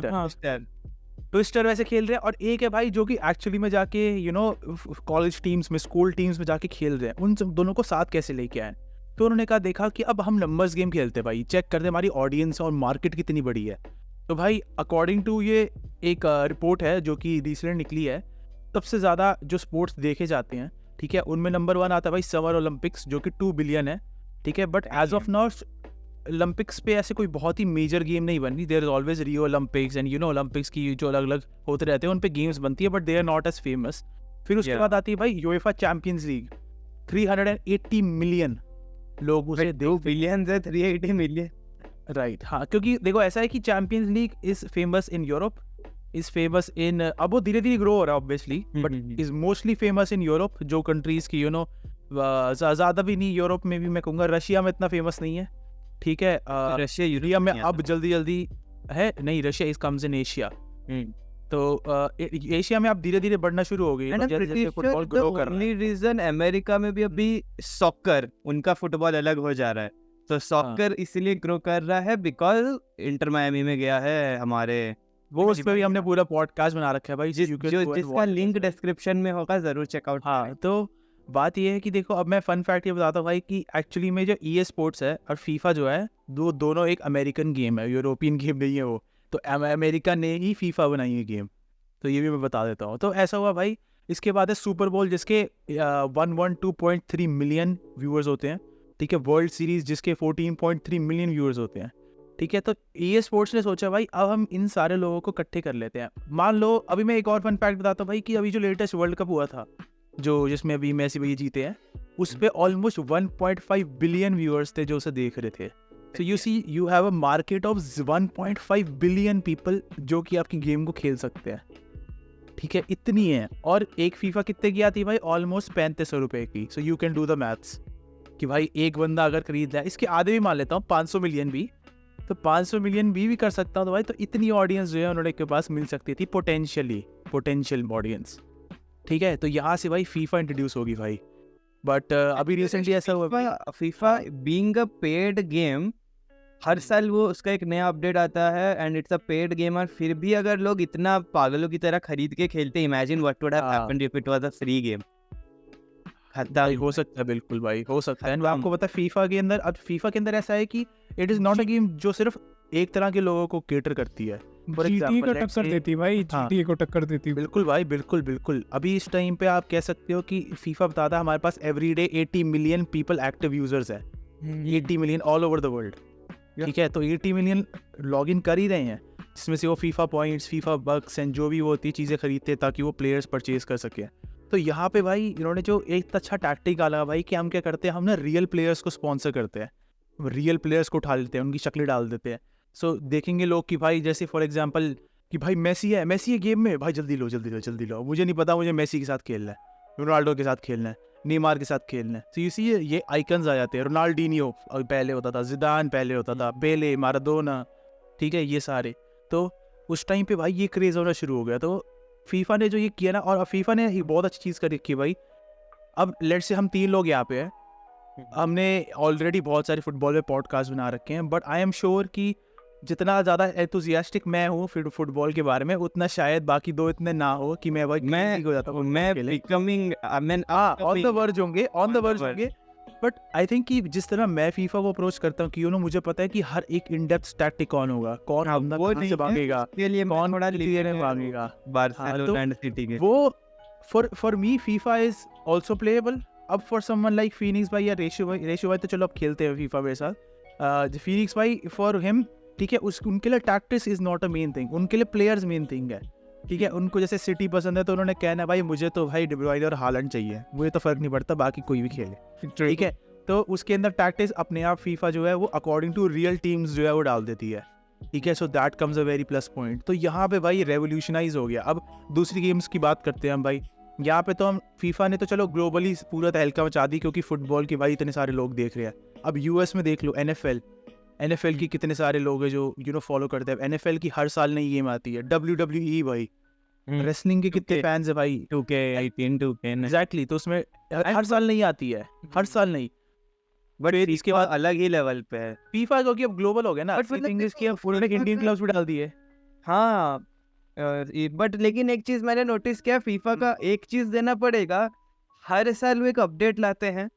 हाँ, वैसे खेल रहे हैं। और एक है भाई जो कि एक्चुअली में जाके कॉलेज टीम्स में, स्कूल टीम्स में जाके खेल रहे हैं। उन सब दोनों को साथ कैसे लेके आए? तो उन्होंने कहा, देखा कि अब हम नंबर्स गेम खेलते हैं भाई, चेक करते हैं हमारी ऑडियंस और मार्केट कितनी बड़ी है। तो भाई अकॉर्डिंग टू ये एक रिपोर्ट है जो कि रिसेंट निकली है, सबसे ज़्यादा जो स्पोर्ट्स देखे जाते हैं, ठीक है, उनमें नंबर 1 आता है भाई समर ओलंपिक्स, जो कि 2 बिलियन है, ठीक है। But as of now Olympics पे ऐसे कोई बहुत ही मेजर गेम नहीं बन रही। There is always Rio Olympics and Olympics की जो अलग अलग होते रहते हैं उन पे गेम्स बनती है, but they are not as famous. फिर उसके Yeah. बाद आती है भाई यूएफा चैंपियंस लीग, 380 मिलियन लोग उसे 2 बिलियन से 380 मिलियन। राइट। हाँ, क्योंकि देखो ऐसा है कि champions league is famous in Europe, is famous in, अब वो धीरे धीरे ग्रो हो रहा है obviously, but is mostly famous in Europe, जो कंट्रीज की ज़्यादा भी नहीं, यूरोप में भी मैं कहूँगा, रशिया में इतना फेमस नहीं है, ठीक है। रशिया यूरोप में अब जल्दी जल्दी है, नहीं, Russia is comes in Asia. तो एशिया में अब धीरे धीरे बढ़ना शुरू हो गई, जैसे फुटबॉल ग्रो कर रहा है। रीजन अमेरिका में भी अभी सॉकर, उनका फुटबॉल अलग हो जा रहा है, तो सॉकर इसलिए ग्रो कर रहा है बिकॉज इंटर मायमी में गया है हमारे वो उस पर भी हमने पूरा पॉडकास्ट बना रखा है भाई, जिसका लिंक डिस्क्रिप्शन में होगा, जरूर चेकआउट। हाँ, तो बात ये है कि देखो, अब मैं फन फैक्ट ये बताता हूँ भाई कि एक्चुअली में जो EA स्पोर्ट्स है और फीफा जो है, दोनों एक अमेरिकन गेम है, यूरोपियन गेम नहीं है वो। तो अमेरिका ने ही फीफा बनाई है गेम, तो ये भी मैं बता देता हूँ। तो ऐसा हुआ भाई। इसके बाद है सुपर बोल, जिसके 112.3 मिलियन व्यूअर्स होते हैं, ठीक है। वर्ल्ड सीरीज जिसके 14.3 मिलियन व्यूअर्स होते हैं, ठीक है। तो EA स्पोर्ट्स ने सोचा भाई अब हम इन सारे लोगों को इकट्ठे कर लेते हैं। मान लो अभी मैं एक और फन फैक्ट बताता हूँ भाई कि अभी जो लेटेस्ट वर्ल्ड कप हुआ था, जिसमें अभी मेसी भैया जीते हैं, उस पे ऑलमोस्ट 1.5 बिलियन व्यूअर्स थे जो उसे देख रहे थे। So you see, you have a market of 1.5 billion people जो कि आपकी गेम को खेल सकते हैं, ठीक है, इतनी है। और एक फीफा कितने की आती है भाई? ऑलमोस्ट 3500 रुपए की। So you can do the maths कि भाई एक बंदा अगर खरीद रहा है, इसके आधे भी मान लेता हूँ, 500 मिलियन भी, तो 500 मिलियन भी कर सकता हूँ। तो भाई तो इतनी ऑडियंस जो है उन्होंने के पास मिल सकती थी, पोटेंशियल ऑडियंस, ठीक है। तो यहाँ से भाई फीफा इंट्रोड्यूस होगी भाई। बट अभी रिसेंटली ऐसा हुआ, FIFA being a paid game, हर साल वो उसका एक नया अपडेट आता है and it's a paid game, और फिर भी अगर लोग इतना पागलों की तरह खरीद के खेलते, imagine what would have happened if it was a free game. भाई हो सकता है, बिल्कुल भाई हो सकता है। आपको पता है फीफा के अंदर, अब फीफा के अंदर ऐसा है कि it is not a game जो सिर्फ एक तरह के लोगों को केटर करती है। जीटीए को टक्कर देती भाई, जीटीए को टक्कर देती। बिल्कुल भाई, बिल्कुल। अभी इस टाइम पे आप कह सकते हो कि फीफा बताता है हमारे पास everyday 80 million people active users है, 80 million all over the world, ठीक है। तो 80 मिलियन लॉग इन कर ही रहे हैं, जिसमें से वो FIFA points, FIFA bucks and जो भी वो होती है चीज़ें खरीदते हैं ताकि वो प्लेयर्स परचेज कर सके। तो यहाँ पे भाई इन्होंने जो एक अच्छा टैक्टिक डाला भाई कि हम क्या करते हैं, हम ना रियल प्लेयर्स को स्पॉन्सर करते हैं, रियल प्लेयर्स को उठा लेते हैं, उनकी शक्लें डाल देते हैं। सो देखेंगे लोग कि भाई जैसे फॉर एग्जांपल कि भाई मेसी है गेम में, भाई जल्दी लो, मुझे नहीं पता, मुझे मेसी के साथ खेलना है, रोनाल्डो के साथ खेलना है, नेमार के साथ खेलना है। तो यू सी ये आइकन्स आ जाते हैं। रोनाल्डिनियो पहले होता था, जिदान पहले होता था, पेले, माराडोना, ठीक है, ये सारे। तो उस टाइम पे भाई ये क्रेज होना शुरू हो गया। तो फीफा ने जो ये किया ना, और फीफा ने एक बहुत अच्छी चीज़ कर रखी है भाई। अब लेट्स से हम 3 लोग यहाँ पे हैं, हमने ऑलरेडी बहुत सारे फुटबॉल पे पॉडकास्ट बना रखे हैं, बट आई एम श्योर कि जितना ज़्यादा एंथुसियास्टिक मैं हूँ फुटबॉल के बारे में, उतना शायद बाकी दो इतने ना हो कि मैं भाई हो जाता हूँ मैं बिकमिंग ऑन द वर्ज होंगे बट आई थिंक कि जिस तरह मैं फीफा को अप्रोच करता हूँ कि मुझे पता है कि हर एक इन डेप्थ स्टैटिक कौन होगा, कौन बंदा वो कहाँ से भागेगा, के लिए कौन थोड़ा क्लियर में भागेगा। बार्सिलोना एंड सिटी के वो for me FIFA is also playable. अब फॉर समवन लाइक फीनिक्स भाई या रेशो भाई तो चलो अब खेलते हैं फीफा मेरे साथ। फीनिक्स भाई फॉर हिम ठीक है, उनके लिए tactics is not a main thing, उनके लिए प्लेयर्स मेन थिंग है। ठीक है, उनको जैसे सिटी पसंद है तो उन्होंने कहना भाई मुझे तो भाई डी ब्रुयने और हालैंड चाहिए, मुझे तो फर्क नहीं पड़ता बाकी कोई भी खेले। ठीक है, तो उसके अंदर टैक्टिक्स अपने आप फीफा जो है वो अकॉर्डिंग टू रियल टीम्स जो है वो डाल देती है। ठीक है, so that comes a very plus point. तो यहाँ पे भाई रेवोल्यूशनाइज हो गया। अब दूसरी गेम्स की बात करते हैं हम भाई। यहाँ पे तो हम फीफा ने तो चलो ग्लोबली पूरा तहलका मचा दी क्योंकि फुटबॉल की भाई इतने सारे लोग देख रहे हैं। अब यूएस में देख लो NFL की कितने सारे लोग हैं जो फॉलो करते हैं। NFL की हर साल नई गेम आती है। WWE भाई रेसलिंग के कितने फैंस है भाई, 2K18 2K एग्जैक्टली, तो उसमें हर साल नहीं आती है, हर साल नहीं। बट इसके बाद अलग ही लेवल पे है फीफा क्योंकि अब ग्लोबल हो गया ना, But मतलब इसकी अब पूरे इंडियन क्लब्स भी डाल दिए। हाँ बट लेकिन एक चीज मैंने नोटिस किया, फीफा का एक चीज देना पड़ेगा, हर साल वो एक अपडेट लाते हैं,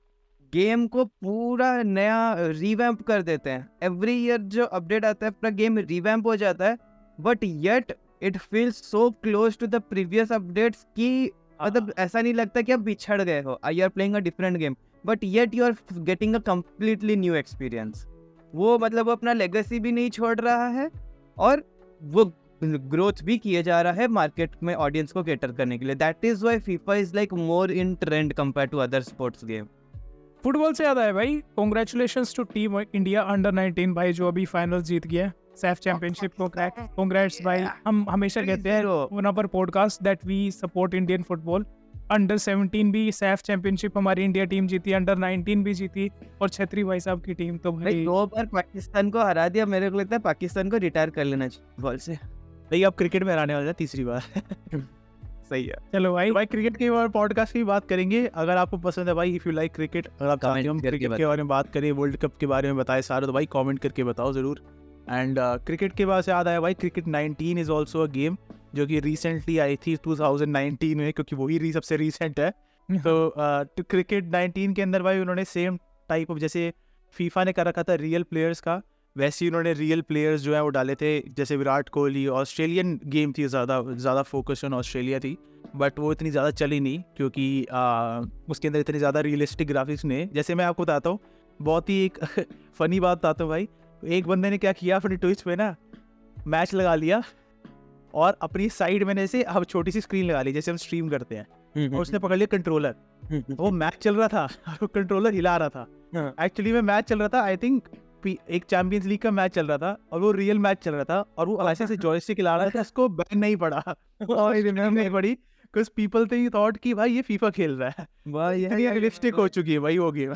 गेम को पूरा नया रिवैम्प कर देते हैं। एवरी ईयर जो अपडेट आता है पूरा गेम रिवैम्प हो जाता है, but yet it feels so close to the previous updates कि मतलब ऐसा नहीं लगता कि आप बिछड़ गए हो, you are playing a different game but yet you are getting a completely new experience. वो मतलब वो अपना लेगेसी भी नहीं छोड़ रहा है और वो ग्रोथ भी किए जा रहा है मार्केट में ऑडियंस को कैटर करने के लिए। That is why FIFA is like more in trend compare to other sports game. Football से याद आया भाई, congratulations to team India under 19 भाई जो अभी फाइनल जीत गया सैफ चैंपियनशिप को। कांग्रेट्स भाई। हम हमेशा कहते हैं on our podcast that we support Indian football. Under 17 भी सैफ चैंपियनशिप हमारी इंडिया टीम जीती, अंडर 19 भी जीती और छतरी भाई साहब की टीम तो भाई 2 बार पाकिस्तान को हरा दिया। मेरे को लगता है पाकिस्तान को रिटायर कर लेना चाहिए फुटबॉल से। भाई अब क्रिकेट में हराने वाला है तीसरी बार। सही है। चलो भाई क्रिकेट के और पॉडकास्ट की बात करेंगे। अगर आपको पसंद है भाई, इफ यू लाइक क्रिकेट, अगर आप चाहते हो हम क्रिकेट के बारे में बात करें, वर्ल्ड कप के बारे में बताए सारे, तो भाई कमेंट करके बताओ जरूर। एंड क्रिकेट के बाद से याद आया भाई, cricket 19 is also a game जो कि रिसेंटली आई थी 2019 में, क्योंकि वही सबसे रिसेंट है। तो क्रिकेट 19 के अंदर भाई उन्होंने सेम टाइप ऑफ, जैसे फीफा ने कर रखा था रियल प्लेयर्स का, वैसे ही उन्होंने रियल प्लेयर्स जो है वो डाले थे। जैसे विराट कोहली, ऑस्ट्रेलियन गेम थी, ज़्यादा फोकस ऑन ऑस्ट्रेलिया थी, बट वो इतनी ज़्यादा चली नहीं क्योंकि उसके अंदर इतने ज़्यादा रियलिस्टिक ग्राफिक्स ने। जैसे मैं आपको बताता हूँ, बहुत ही एक फ़नी बात बताता हूँ भाई। एक बंदे ने क्या किया, अपनी ट्विच पे ना मैच लगा लिया और अपनी साइड में से अब छोटी सी स्क्रीन लगा ली जैसे हम स्ट्रीम करते हैं, और उसने पकड़ लिया कंट्रोलर। वो मैच चल रहा था और कंट्रोलर हिला रहा था। एक्चुअली में मैच चल रहा था, आई थिंक एक चैंपियंस लीग का मैच चल रहा था और वो रियल मैच चल रहा था, और वो ऐसे से जॉयस्टिक हिला रहा था, उसको बैन नहीं पड़ा नहीं पड़ी बिकॉज़ पीपल थॉट कि भाई ये फीफा खेल रहा है। भाई ये रियलिस्टिक हो चुकी है भाई वो गेम।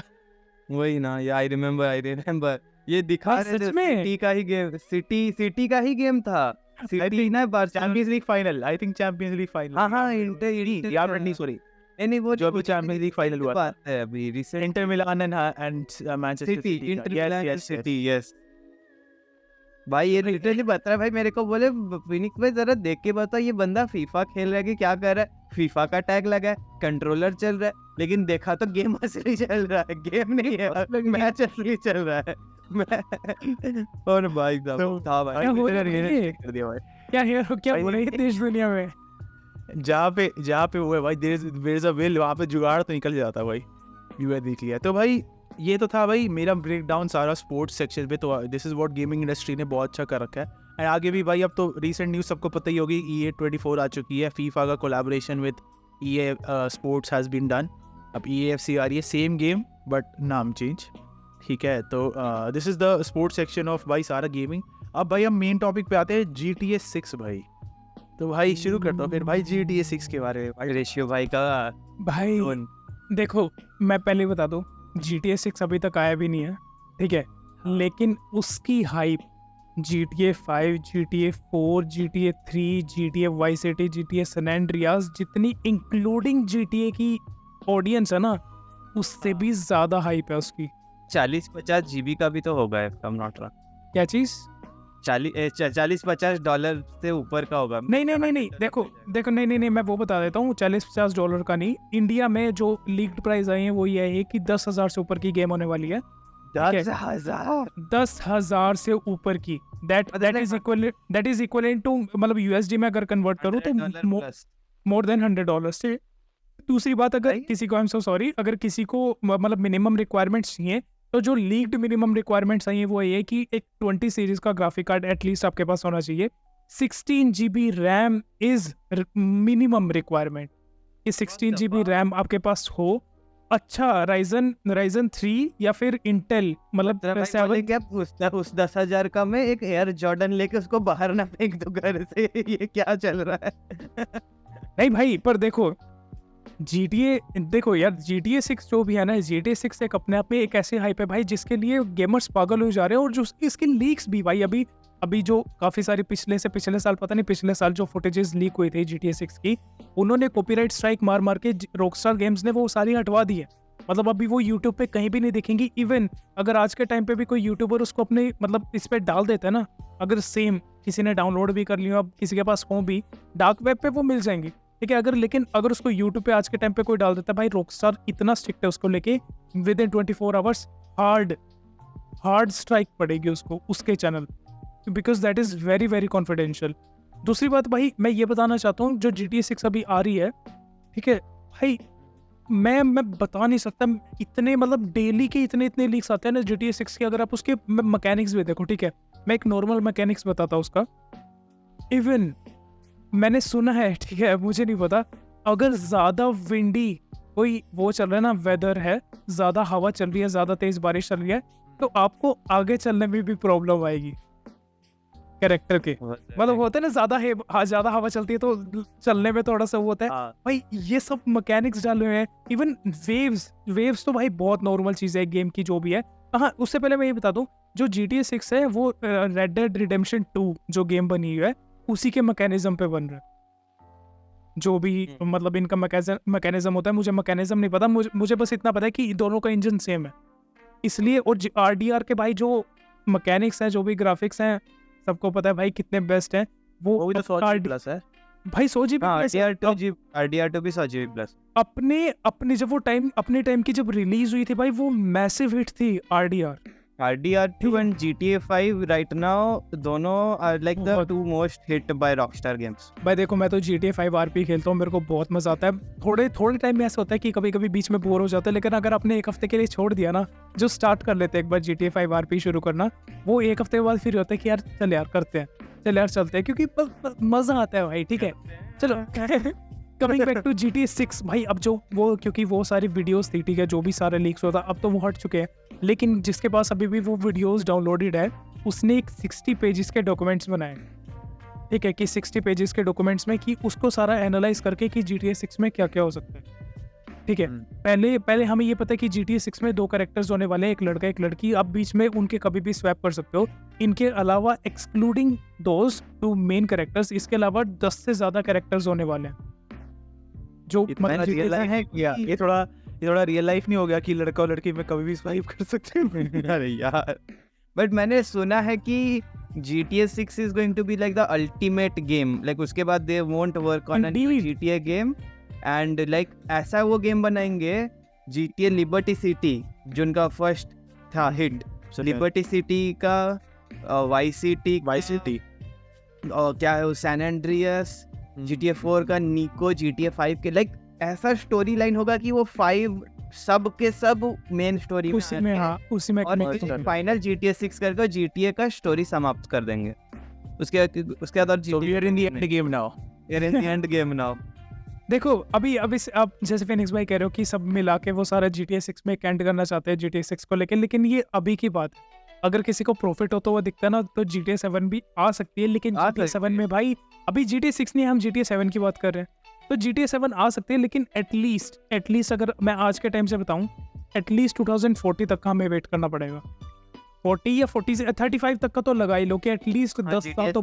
वही ना, ये आई रिमेम्बर ये दिखा सच में सिटी का ही गेम, सिटी का ही गेम था। सिटी ना champions league final, I think champions league final. हाँ नहीं सॉरी, नहीं वो जो अभी चैंपियंस लीग फाइनल हुआ बात है अभी recent. Inter Milan and Manchester city. Yes भाई, ये लिटरली बता रहा है भाई मेरे को, बोले फिनिक्स भाई जरा देख के बता ये बंदा फीफा खेल रहा है कि क्या कर रहा है। फीफा का टैग लगा है, कंट्रोलर चल रहा है, लेकिन देखा तो गेम असली चल रहा है, गेम नहीं है, मैच असली चल रहा है। और भाई साहब था भाई, क्या हो रहा है? कर दिया भाई। क्या हो रही है देश दुनिया में? जहाँ पे वो है भाई, देयर इज अ विल, वहाँ पे जुगाड़ तो निकल जाता है भाई। यू देख लिया। तो भाई ये तो था भाई मेरा ब्रेक डाउन सारा स्पोर्ट्स सेक्शन पे। तो this is what gaming industry ने बहुत अच्छा कर रखा है। एंड आगे भी भाई, अब तो रिसेंट न्यूज़ सबको पता ही होगी, EA24 आ चुकी है, फीफा का collaboration with EA sports has been done. अब EAFC आ रही है, सेम गेम बट नाम चेंज। ठीक है, तो this is the sports section of भाई सारा गेमिंग। अब भाई हम मेन टॉपिक पे आते हैं, GTA 6 भाई। तो भाई शुरू करता हूँ फिर भाई GTA 6 के बारे में। भाई रेशियो भाई का भाई देखो, मैं पहले बता दूं, GTA 6 अभी तक आया भी नहीं है, ठीक है, लेकिन उसकी hype GTA 5, GTA 4, GTA 3, GTA Vice City, GTA San Andreas, जितनी इंक्लूडिंग GTA की ऑडियंस है ना, उससे भी ज़्यादा हाइप है उसकी। 40-50 GB का भी तो होगा, I'm not wrong। क्या चीज़? $40-50 से ऊपर का होगा। नहीं देखो नहीं मैं वो बता देता हूँ, $40-50 का नहीं। इंडिया में जो लीक्ड प्राइस आए हैं वो ये है कि 10,000 से ऊपर की गेम होने वाली है। 10,000 से ऊपर की, दैट इज इक्वलेंट टू, मतलब यूएसडी में अगर कन्वर्ट करूँ तो मोर देन $100 से। दूसरी बात, अगर किसी को, आई एम सो सॉरी, अगर किसी को मतलब मिनिमम रिक्वायरमेंट्स चाहिए, तो जो लीक्ड मिनिमम रिक्वायरमेंट्स आई है वो ये कि एक 20 सीरीज का ग्राफिक कार्ड एटलीस्ट आपके पास होना चाहिए। 16 GB RAM is minimum requirement, कि 16 GB रैम आपके पास हो। अच्छा राइजन 3 या फिर इंटेल, मतलब 7। क्या उस 10,000 का मैं एक एयर जॉर्डन लेके उसको बाहर ना फेंक दूं घर से? ये क्या चल रहा है? नहीं भाई, पर देखो GTA, देखो यार GTA 6 जो भी है ना, GTA 6 एक अपने आप में एक ऐसे हाइप है भाई जिसके लिए गेमर्स पागल हो जा रहे हैं। और जो इसके लीक्स भी भाई, अभी जो काफी सारी पिछले साल, पता नहीं पिछले साल जो फुटेजेस लीक हुई थी GTA 6 की, उन्होंने कॉपीराइट स्ट्राइक मार के रॉकस्टार गेम्स ने वो सारी हटवा दी है। मतलब अभी वो यूट्यूब पे कहीं भी नहीं दिखेंगी। इवन अगर आज के टाइम पे भी कोई यूट्यूबर उसको अपने मतलब इस पे डाल देता है ना, अगर सेम किसी ने डाउनलोड भी कर लिया, अब किसी के पास हो भी, डार्क वेब पे वो मिल जाएंगी, ठीक है। लेकिन अगर उसको यूट्यूब पे आज के टाइम पे कोई डाल देता है, भाई रॉकस्टार इतना स्ट्रिक्ट है उसको लेके, with in 24 hours hard strike पड़ेगी उसको, उसके channel, because that is very very confidential. दूसरी बात भाई, मैं ये बताना चाहता हूँ, जो GTA 6 अभी आ रही है, ठीक है भाई, मैं बता नहीं सकता, इतने मतलब डेली के इतने लीक्स आते हैं ना GTA 6 के। अगर आप उसके मैकेनिक्स भी देखो, ठीक है, मैं एक नॉर्मल मैकेनिक्स बताता हूँ उसका। इवन मैंने सुना है, ठीक है, मुझे नहीं पता, अगर ज्यादा विंडी कोई वो चल रहा है ना, वेदर है, ज्यादा हवा चल रही है, ज्यादा तेज बारिश चल रही है, तो आपको आगे चलने में भी प्रॉब्लम आएगी कैरेक्टर के। मतलब होता है ना, ज्यादा हवा चलती है तो चलने में थोड़ा सा वो होता है। भाई ये सब मैकेनिक्स डाले हुए हैं। इवन वेव्स तो भाई बहुत नॉर्मल चीज है गेम की जो भी है। हाँ, उससे पहले मैं ये बता दूं, जो GTA 6 है वो रेड डेड रिडेम्पशन 2 जो गेम बनी हुई है उसी के मैकेनिज्म पे बन रहा है। जो भी मतलब इनका मैकेनिज्म होता है, मुझे मैकेनिज्म नहीं पता, मुझे बस इतना पता है कि दोनों का इंजन सेम है इसलिए। और RDR के भाई जो मैकेनिक्स है, जो भी ग्राफिक्स हैं, सबको पता है भाई कितने बेस्ट हैं। वो तो 100 GB प्लस है भाई, 100 GB RDR2 भी 100 GB प्लस। अपने जब वो अपने टाइम की जब रिलीज हुई थी भाई, वो मैसिव हिट थी RDR2 and GTA 5 right now दोनों are like the two most hit by Rockstar games। भाई देखो, मैं तो GTA 5 RP खेलता हूँ, मेरे को बहुत मजा आता है। थोड़े टाइम में ऐसा होता है कि कभी बीच में बोर हो जाता है, लेकिन अगर आपने एक हफ्ते के लिए छोड़ दिया ना, जो स्टार्ट कर लेते हैं एक बार GTA 5 RP शुरू करना, वो एक हफ्ते बाद फिर होता है कि यार चल यार करते हैं, चल यार चलते हैं, क्योंकि मजा आता है भाई। ठीक है, चलो कमिंग बैक टू GTA 6 भाई, अब जो वो, क्योंकि वो सारी वीडियोस थी, ठीक है, जो भी सारे लीक्स होता, अब तो वो हट चुके हैं, लेकिन जिसके पास अभी भी वो वीडियोस डाउनलोडेड है, उसने एक 60 पेजेस के डॉक्यूमेंट्स बनाए, ठीक है, कि 60 पेजेस के डॉक्यूमेंट्स में कि उसको सारा एनालाइज करके कि GTA 6 में क्या क्या हो सकता है। ठीक है, पहले हमें ये पता है कि GTA 6 में 2 कैरेक्टर्स होने वाले हैं, एक लड़का एक लड़की। आप बीच में उनके कभी भी स्वैप कर सकते हो। इनके अलावा एक्सक्लूडिंग दोज 2 मेन कैरेक्टर्स, इसके अलावा 10 से ज्यादा कैरेक्टर्स होने वाले हैं। जो मतलब ये थोड़ा रियल लाइफ नहीं हो गया कि लड़का और लड़की में कभी भी स्वाइप कर सकते हैं? अरे यार, बट मैंने सुना है कि GTA 6 is going to be like the ultimate game, like उसके बाद they won't work on a GTA game and like ऐसा वो गेम बनाएंगे, GTA Liberty City जो उनका फर्स्ट था हिट, लिबर्टी सिटी का वाइस सिटी और क्या है वो सैन एंड्रियास, GTA 4 का निको, GTA 5 के लाइक ऐसा स्टोरी लाइन होगा कि वो 5 सब के सब मेन स्टोरी उसी में और फाइनल GTA 6 करके GTA का स्टोरी समाप्त कर देंगे। उसके बाद we are in the end game now. We are in the end game now. देखो अभी आप जैसे फिनिक्स भाई कह रहे हो कि सब मिला के वो सारा GTA 6 में एंड करना चाहते हैं GTA 6 को लेकिन ये अभी की बात है। अगर किसी को प्रॉफिट होता हुआ दिखता है ना, तो GTA 7 भी आ सकती है, लेकिन GTA 7 में भाई अभी GTA 6 नहीं, हम GTA 7 की बात कर रहे हैं, तो GTA 7 आ सकती है, लेकिन एटलीस्ट अगर मैं आज के टाइम से बताऊं, एटलीस्ट 2040 तक का हमें वेट करना पड़ेगा। 40 या 40 से 35 तक का तो लगा ही लो कि एटलीस्ट 10 साल तो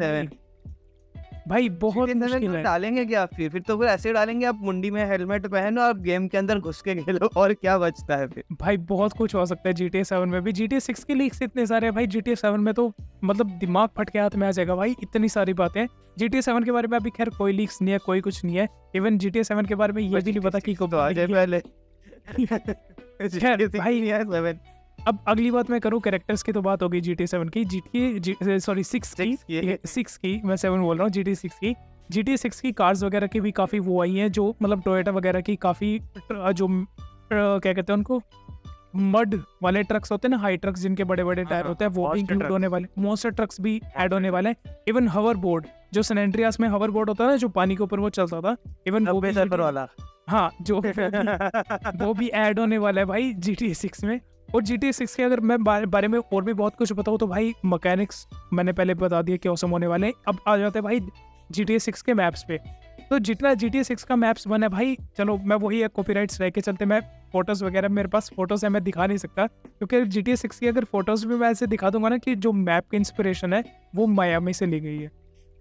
भाई बहुत GTA 7 मुश्किल में है डालेंगे क्या? फिर तो फिर ऐसे डालेंगे, आप मुंडी में हेलमेट पहनो और गेम के अंदर घुस के खेलो, और क्या बचता है फिर? भाई बहुत कुछ हो सकता है GTA 7 में भी। GTA 6 के लीक्स इतने सारे हैं भाई, GTA 7 में तो मतलब दिमाग फट के हाथ में आ जाएगा भाई, इतनी सारी बातें। GTA 7 के बारे में अभी खैर कोई लीक्स नहीं है, कोई कुछ नहीं है। इवन GTA 7 के बारे में ये भी नहीं पता कि तो आ जाए कब पहले। खैर भाई, नहीं है 7 अब अगली बात मैं करूँ कैरेक्टर्स की, तो बात होगी GTA 7 की, सॉरी 6 की, 6 की, मैं 7 बोल रहा हूँ, GTA 6 की। GTA 6 की कार्स वगैरह की भी काफ़ी वो आई हैं, जो मतलब टोयोटा वगैरह की काफ़ी जो क्या कहते हैं उनको, मड वाले ट्रक्स होते हैं ना, हाई ट्रक्स जिनके बड़े बड़े टायर होते हैं, वो भी monster इंक्लूड trucks। होने वाले, मॉन्स्टर ट्रक्स भी ऐड होने वाले हैं। इवन हवर बोर्ड, जो सैन एंड्रियास में हवर बोर्ड होता है ना, जो पानी के ऊपर वो चलता था, इवन वो भी सर्फर वाला। हाँ जो वो भी ऐड होने वाला है भाई GTA 6 में। और GTA 6 के अगर मैं बारे में और भी बहुत कुछ बताऊँ तो भाई मैकेनिक्स मैंने पहले बता दिया कि औसम होने वाले हैं। अब आ जाते हैं भाई GTA 6 के मैप्स पे। तो जितना GTA 6 का मैप्स बना है भाई, चलो मैं वही है, कॉपीराइट्स रह के चलते, मैं फोटोज वगैरह, मेरे पास फोटोज है, मैं दिखा नहीं सकता, क्योंकि GTA 6 की अगर फोटोज भी मैं ऐसे दिखा दूंगा ना कि जो मैप की इंस्पिरेशन है वो मायामी से ली गई है।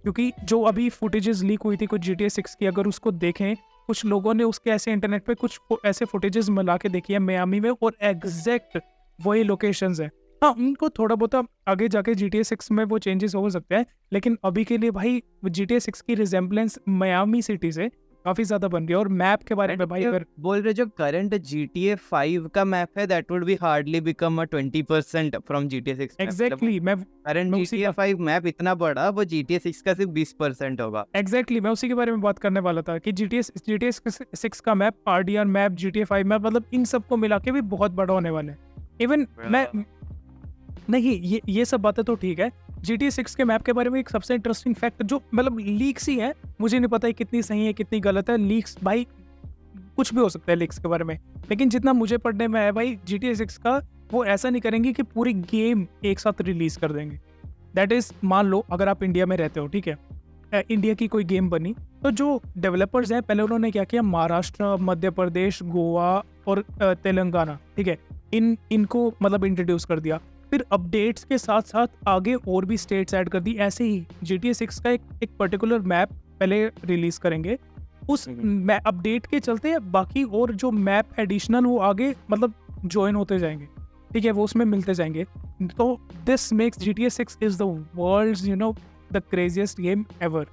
क्योंकि जो अभी फुटेजेस लीक हुई थी कुछ GTA 6 की, अगर उसको देखें, कुछ लोगों ने उसके ऐसे इंटरनेट पे कुछ ऐसे फुटेजेस मिला के देखी है मियामी में, और एग्जैक्ट वही लोकेशंस है। हाँ, उनको थोड़ा बहुत आगे जाके GTA 6 में वो चेंजेस हो सकते हैं, लेकिन अभी के लिए भाई GTA 6 की रिजेम्बलेंस मियामी सिटी से काफी ज्यादा बन रही है। और मैप के बारे में भाई अगर बोल रहे, जो करंट GTA 5 का मैप है, that would be hardly become a 20% from GTA 6 map. Exactly मैं करंट मैं उसी GTA 5 मैप इतना बड़ा, वो GTA 6 का सिर्फ 20% होगा। एग्जैक्टली मैं उसी के बारे में बात करने वाला था कि GTA 6 का map, RDR map, GTA 5 map, मतलब इन सबको मिला के भी बहुत बड़ा होने वाला है। इवन मैं नहीं, ये सब बातें तो ठीक है। GTA 6 के मैप के बारे में एक सबसे इंटरेस्टिंग फैक्ट, जो मतलब लीक्स ही है, मुझे नहीं पता है कितनी सही है कितनी गलत है, लीक्स भाई कुछ भी हो सकता है लीक्स के बारे में, लेकिन जितना मुझे पढ़ने में है भाई, GTA 6 का वो ऐसा नहीं करेंगे कि पूरी गेम एक साथ रिलीज कर देंगे। दैट इज, मान लो अगर आप इंडिया में रहते हो, ठीक है, इंडिया की कोई गेम बनी, तो जो डेवलपर्स हैं पहले उन्होंने क्या किया, महाराष्ट्र, मध्य प्रदेश, गोवा और तेलंगाना, ठीक है, इनको मतलब इंट्रोड्यूस कर दिया। फिर अपडेट्स के साथ साथ आगे और भी स्टेट्स ऐड कर दी। ऐसे ही GTA 6 का एक पर्टिकुलर मैप पहले रिलीज करेंगे, उस अपडेट के चलते बाकी और जो मैप एडिशनल वो आगे मतलब ज्वाइन होते जाएंगे, ठीक है, वो उसमें मिलते जाएंगे। तो this makes GTA 6 is the world's the craziest game ever.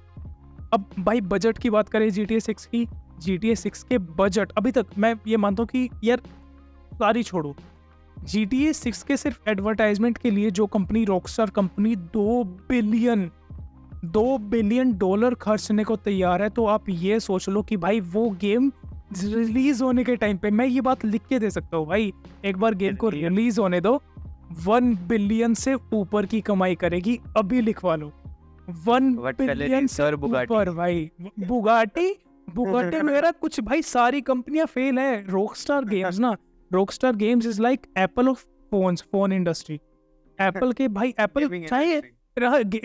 अब भाई बजट की बात करें GTA 6 की, GTA 6 के बजट अभी तक मैं ये मानता हूँ कि यार सारी छोड़ो, GTA 6 के सिर्फ एडवर्टाइजमेंट के लिए जो कंपनी, रॉकस्टार कंपनी, $2 बिलियन खर्चने को तैयार है, तो आप ये सोच लो कि भाई वो गेम रिलीज होने के टाइम पे, मैं ये बात लिख के दे सकता हूँ भाई, एक बार गेम को रिलीज होने दो, 1 बिलियन से ऊपर की कमाई करेगी। अभी लिखवा लो, 1 बिलियन से ऊपर भाई। बुगाटी मेरा कुछ भाई, सारी कंपनियां फेल है। रॉकस्टार गेम्स ना, Rockstar games is like Apple of phone industry. Apple के भाई, एप्पल चाहे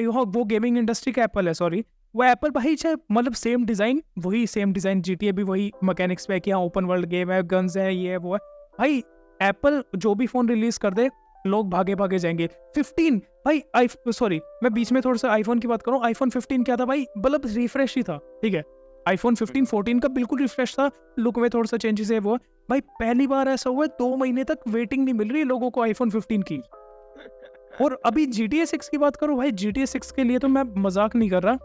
वो गेमिंग इंडस्ट्री का एप्पल है, सॉरी, वो एप्पल भाई चाहे मतलब सेम डिजाइन, वही सेम डिजाइन, GTA भी वही मैकेनिक्स पे कि हाँ ओपन वर्ल्ड गेम है, गन्स है, ये है वो है भाई। एप्पल जो भी फोन रिलीज कर दे, लोग भागे जाएंगे। 15 भाई, सॉरी मैं बीच में थोड़ा सा आईफोन की बात करूँ, आईफोन 15 क्या था भाई, मतलब रिफ्रेश ही था, ठीक है, आईफोन 15 14 का बिल्कुल रिफ्रेश था, लुक में थोड़ा सा चेंजेस है वो भाई। पहली बार ऐसा हुआ है 2 महीने तक वेटिंग नहीं मिल रही है लोगों को आईफोन 15 की। और अभी GTA 6 की बात करो भाई, GTA 6 के लिए तो मैं मजाक नहीं कर रहा,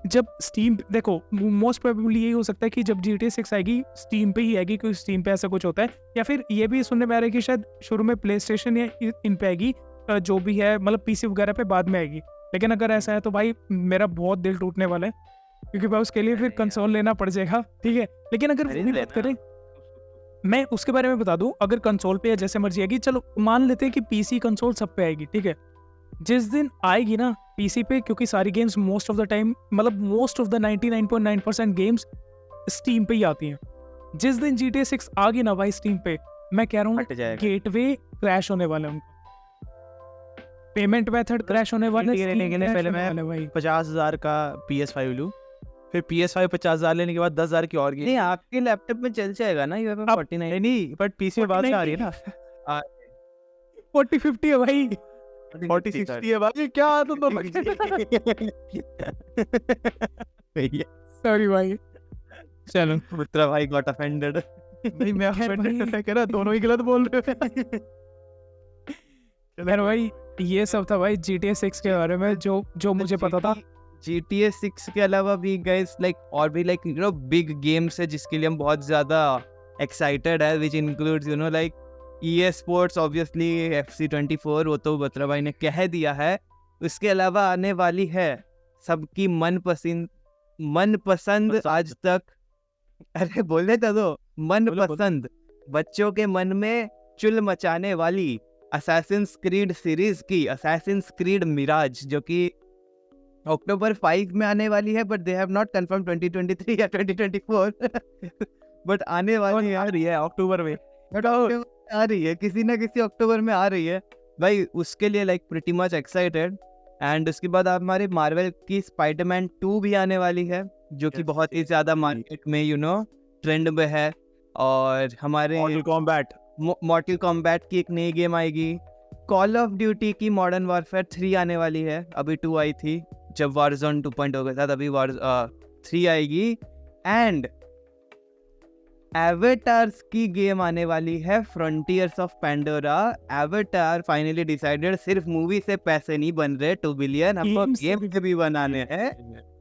जब स्टीम, देखो मोस्ट प्रोबेबली यही हो सकता है कि जब GTA 6 आएगी स्टीम पे ही आएगी, क्योंकि स्टीम पे ऐसा कुछ होता है, या फिर ये भी सुनने में आ रहा है कि शायद शुरू में प्ले स्टेशन या इन पे आएगी, जो भी है मतलब PC वगैरह पे बाद में आएगी। लेकिन अगर ऐसा है तो भाई मेरा बहुत दिल टूटने वाला है, क्योंकि भाई उसके लिए फिर कंसोल लेना पड़ जाएगा, ठीक है। लेकिन अगर वो भी बात करें, मैं उसके बारे में बता दूं, अगर कंसोल पे या जैसे मर्जी आएगी, चलो मान लेते हैं कि PC कंसोल सब पे आएगी, ठीक है, जिस दिन आएगी ना PC पे, क्योंकि सारी games most of the time, मतलब most of the 99.9% games Steam पे ही आती हैं, जिस दिन GTA 6 आ गई ना भाई स्टीम पे, मैं कह रहा हूँ गेटवे क्रैश होने वाला है, उनका पेमेंट मेथड क्रैश होने वाला है। लेने के लिए पहले मैं 50,000 का PS5 लूँ, फिर PS5 50,000 लेने के बाद 10,000 की और गेम। नहीं, आपके लैपटॉप में चल जाएगा ना ये 49? नहीं, बट PC में बात आ रही है ना, 4050 है भाई, 4060 है भाई, क्या तुम तो सॉरी भाई। चलो मित्रा भाई गॉट ऑफेंडेड। नहीं मैं offended कह रहा, दोनों ही गलत बोल रहे हो। खैर भाई ये सब था भाई GTA 6 के बारे में जो मुझे पता था। GTA 6 के अलावा भी गाइस लाइक और भी like you know big games है जिसके लिए हम बहुत ज़्यादा एक्साइटेड है, which includes you know like EA sports obviously, FC24 वो तो बत्रा भाई ने कह दिया है। उसके अलावा आने वाली है सबकी मनपसंद आज तक, अरे बोलने तो मनपसंद बच्चों के मन में चुल मचाने वाली असैसिन्स क्रीड सीरीज की असैसिन्स क्रीड मिराज, जो कि अक्टूबर 5 में आने वाली है, but they have not confirm 2023 या 2024 बट आने वाली आ रही है अक्टूबर में, आ रही है, किसी ना किसी अक्टूबर में आ रही है भाई। उसके लिए like pretty much excited. And उसके बाद हमारे मार्वल की स्पाइडरमैन 2 भी आने वाली है, जो कि बहुत ही ज़्यादा मार्केट में यू नो ट्रेंड में है। और हमारे मॉर्टल कॉम्बैट की एक नई गेम आएगी। कॉल ऑफ ड्यूटी की मॉडर्न वॉरफेयर 3 आने वाली है, अभी 2 आई थी जब वारज़ोन 2.0 हो गया था, तभी 3 आएगी। एंड एवेटार्स की गेम आने वाली है, frontiers of Pandora. Avatar finally decided सिर्फ मूवी से पैसे नहीं बन रहे 2 बिलियन, हमको गेम से भी बनाने हैं।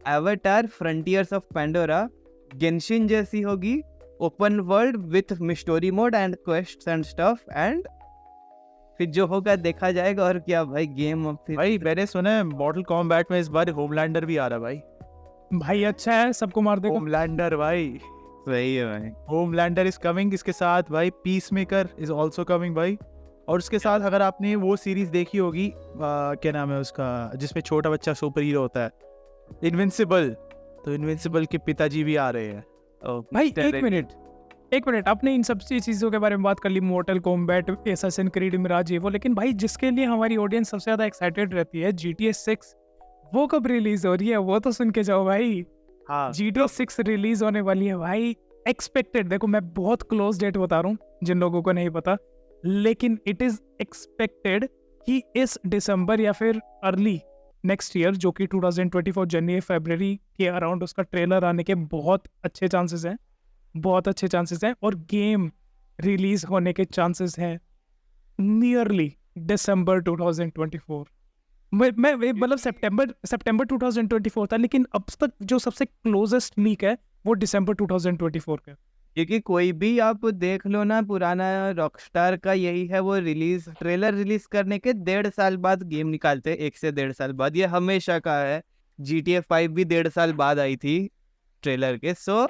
Avatar Frontiers of Pandora Genshin जैसी होगी, open world with story mode and quests and stuff. And फिर जो होगा देखा जाएगा। और क्या भाई गेम फिर भाई मैंने सुना है मॉडल कॉम्बैट में इस बार होमलैंडर भी आ रहा है भाई अच्छा है, सबको मार देगा। होमलैंडर भाई, सही है भाई। Homelander is coming. इसके साथ भाई पीसमेकर इज आल्सो कमिंग भाई। और उसके साथ अगर आपने वो सीरीज देखी होगी क्या नाम है उसका, जिसमें छोटा बच्चा सुपर हीरो होता है, इनविंसिबल, तो इनविंसिबल के पिताजी भी आ रहे हैं। भाई एक मिनट आपने इन सब चीज़ों के बारे में बात कर ली, Mortal Kombat, Assassin's Creed, Mirage, ये वो, लेकिन भाई जिसके लिए हमारी ऑडियंस सबसे ज़्यादा एक्साइटेड रहती है GTA 6, वो कब रिलीज हो रही है वो तो सुन के जाओ भाई। हाँ GTA 6 रिलीज होने वाली है भाई, एक्सपेक्टेड। देखो मैं बहुत क्लोज डेट बता रहा हूँ जिन लोगों को नहीं पता, लेकिन इट इज एक्सपेक्टेड कि इस दिसंबर या फिर अर्ली नेक्स्ट ईयर, जो कि 2024 जनवरी फरवरी के अराउंड उसका ट्रेलर आने के बहुत अच्छे चांसेस हैं, बहुत अच्छे चांसेस हैं। और गेम रिलीज होने के चांसेस हैं नियरली दिसंबर 2024। मैं मतलब सितंबर 2024 था, लेकिन अब तक जो सबसे क्लोजेस्ट लीक है वो दिसंबर 2024 का। क्योंकि कोई भी आप देख लो ना, पुराना रॉकस्टार का यही है, वो ट्रेलर रिलीज करने के 1.5 साल बाद गेम निकालते हैं, 1 से 1.5 साल बाद, ये हमेशा का है। GTA 5 भी 1.5 साल बाद आई थी ट्रेलर के। सो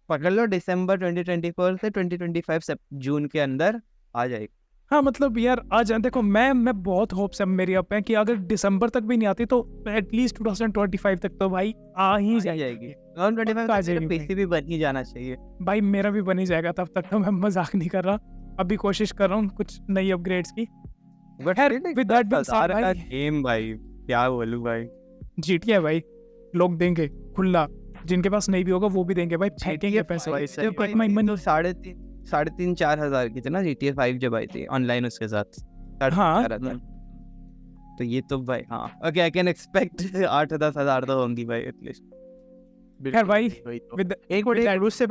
पकड़ लो दिसंबर 2024 से 2025 जून के अंदर आ जाएगी। हाँ मतलब यार आ जाए। देखो मैं बहुत होप से मेरी अप है कि अगर दिसंबर तक भी नहीं आती तो एटलीस्ट 2025 तक तो भाई आ ही जाएगी। 2025 PC भी बन ही जाना चाहिए भाई, मेरा भी बन ही जाएगा तब तक। तो मैं मजाक नहीं कर रहा, अभी कोशिश कर रहा हूँ कुछ नई अपग्रेड्स की। बट विद दैट गेम भाई क्या बोलूं भाई, GTA भाई लोग देंगे खुला, जिनके पास नहीं भी होगा वो भी देंगे भाई, फेंकेंगे पैसे। 3,500-4 हज़ार की थी ना GTA 5 जब आई थी ऑनलाइन उसके साथ। हाँ तो ये तो भाई हाँ ओके, आई कैन एक्सपेक्ट 8-10 हज़ार तो होंगी भाई एटलीस्ट। खैर भाई उससे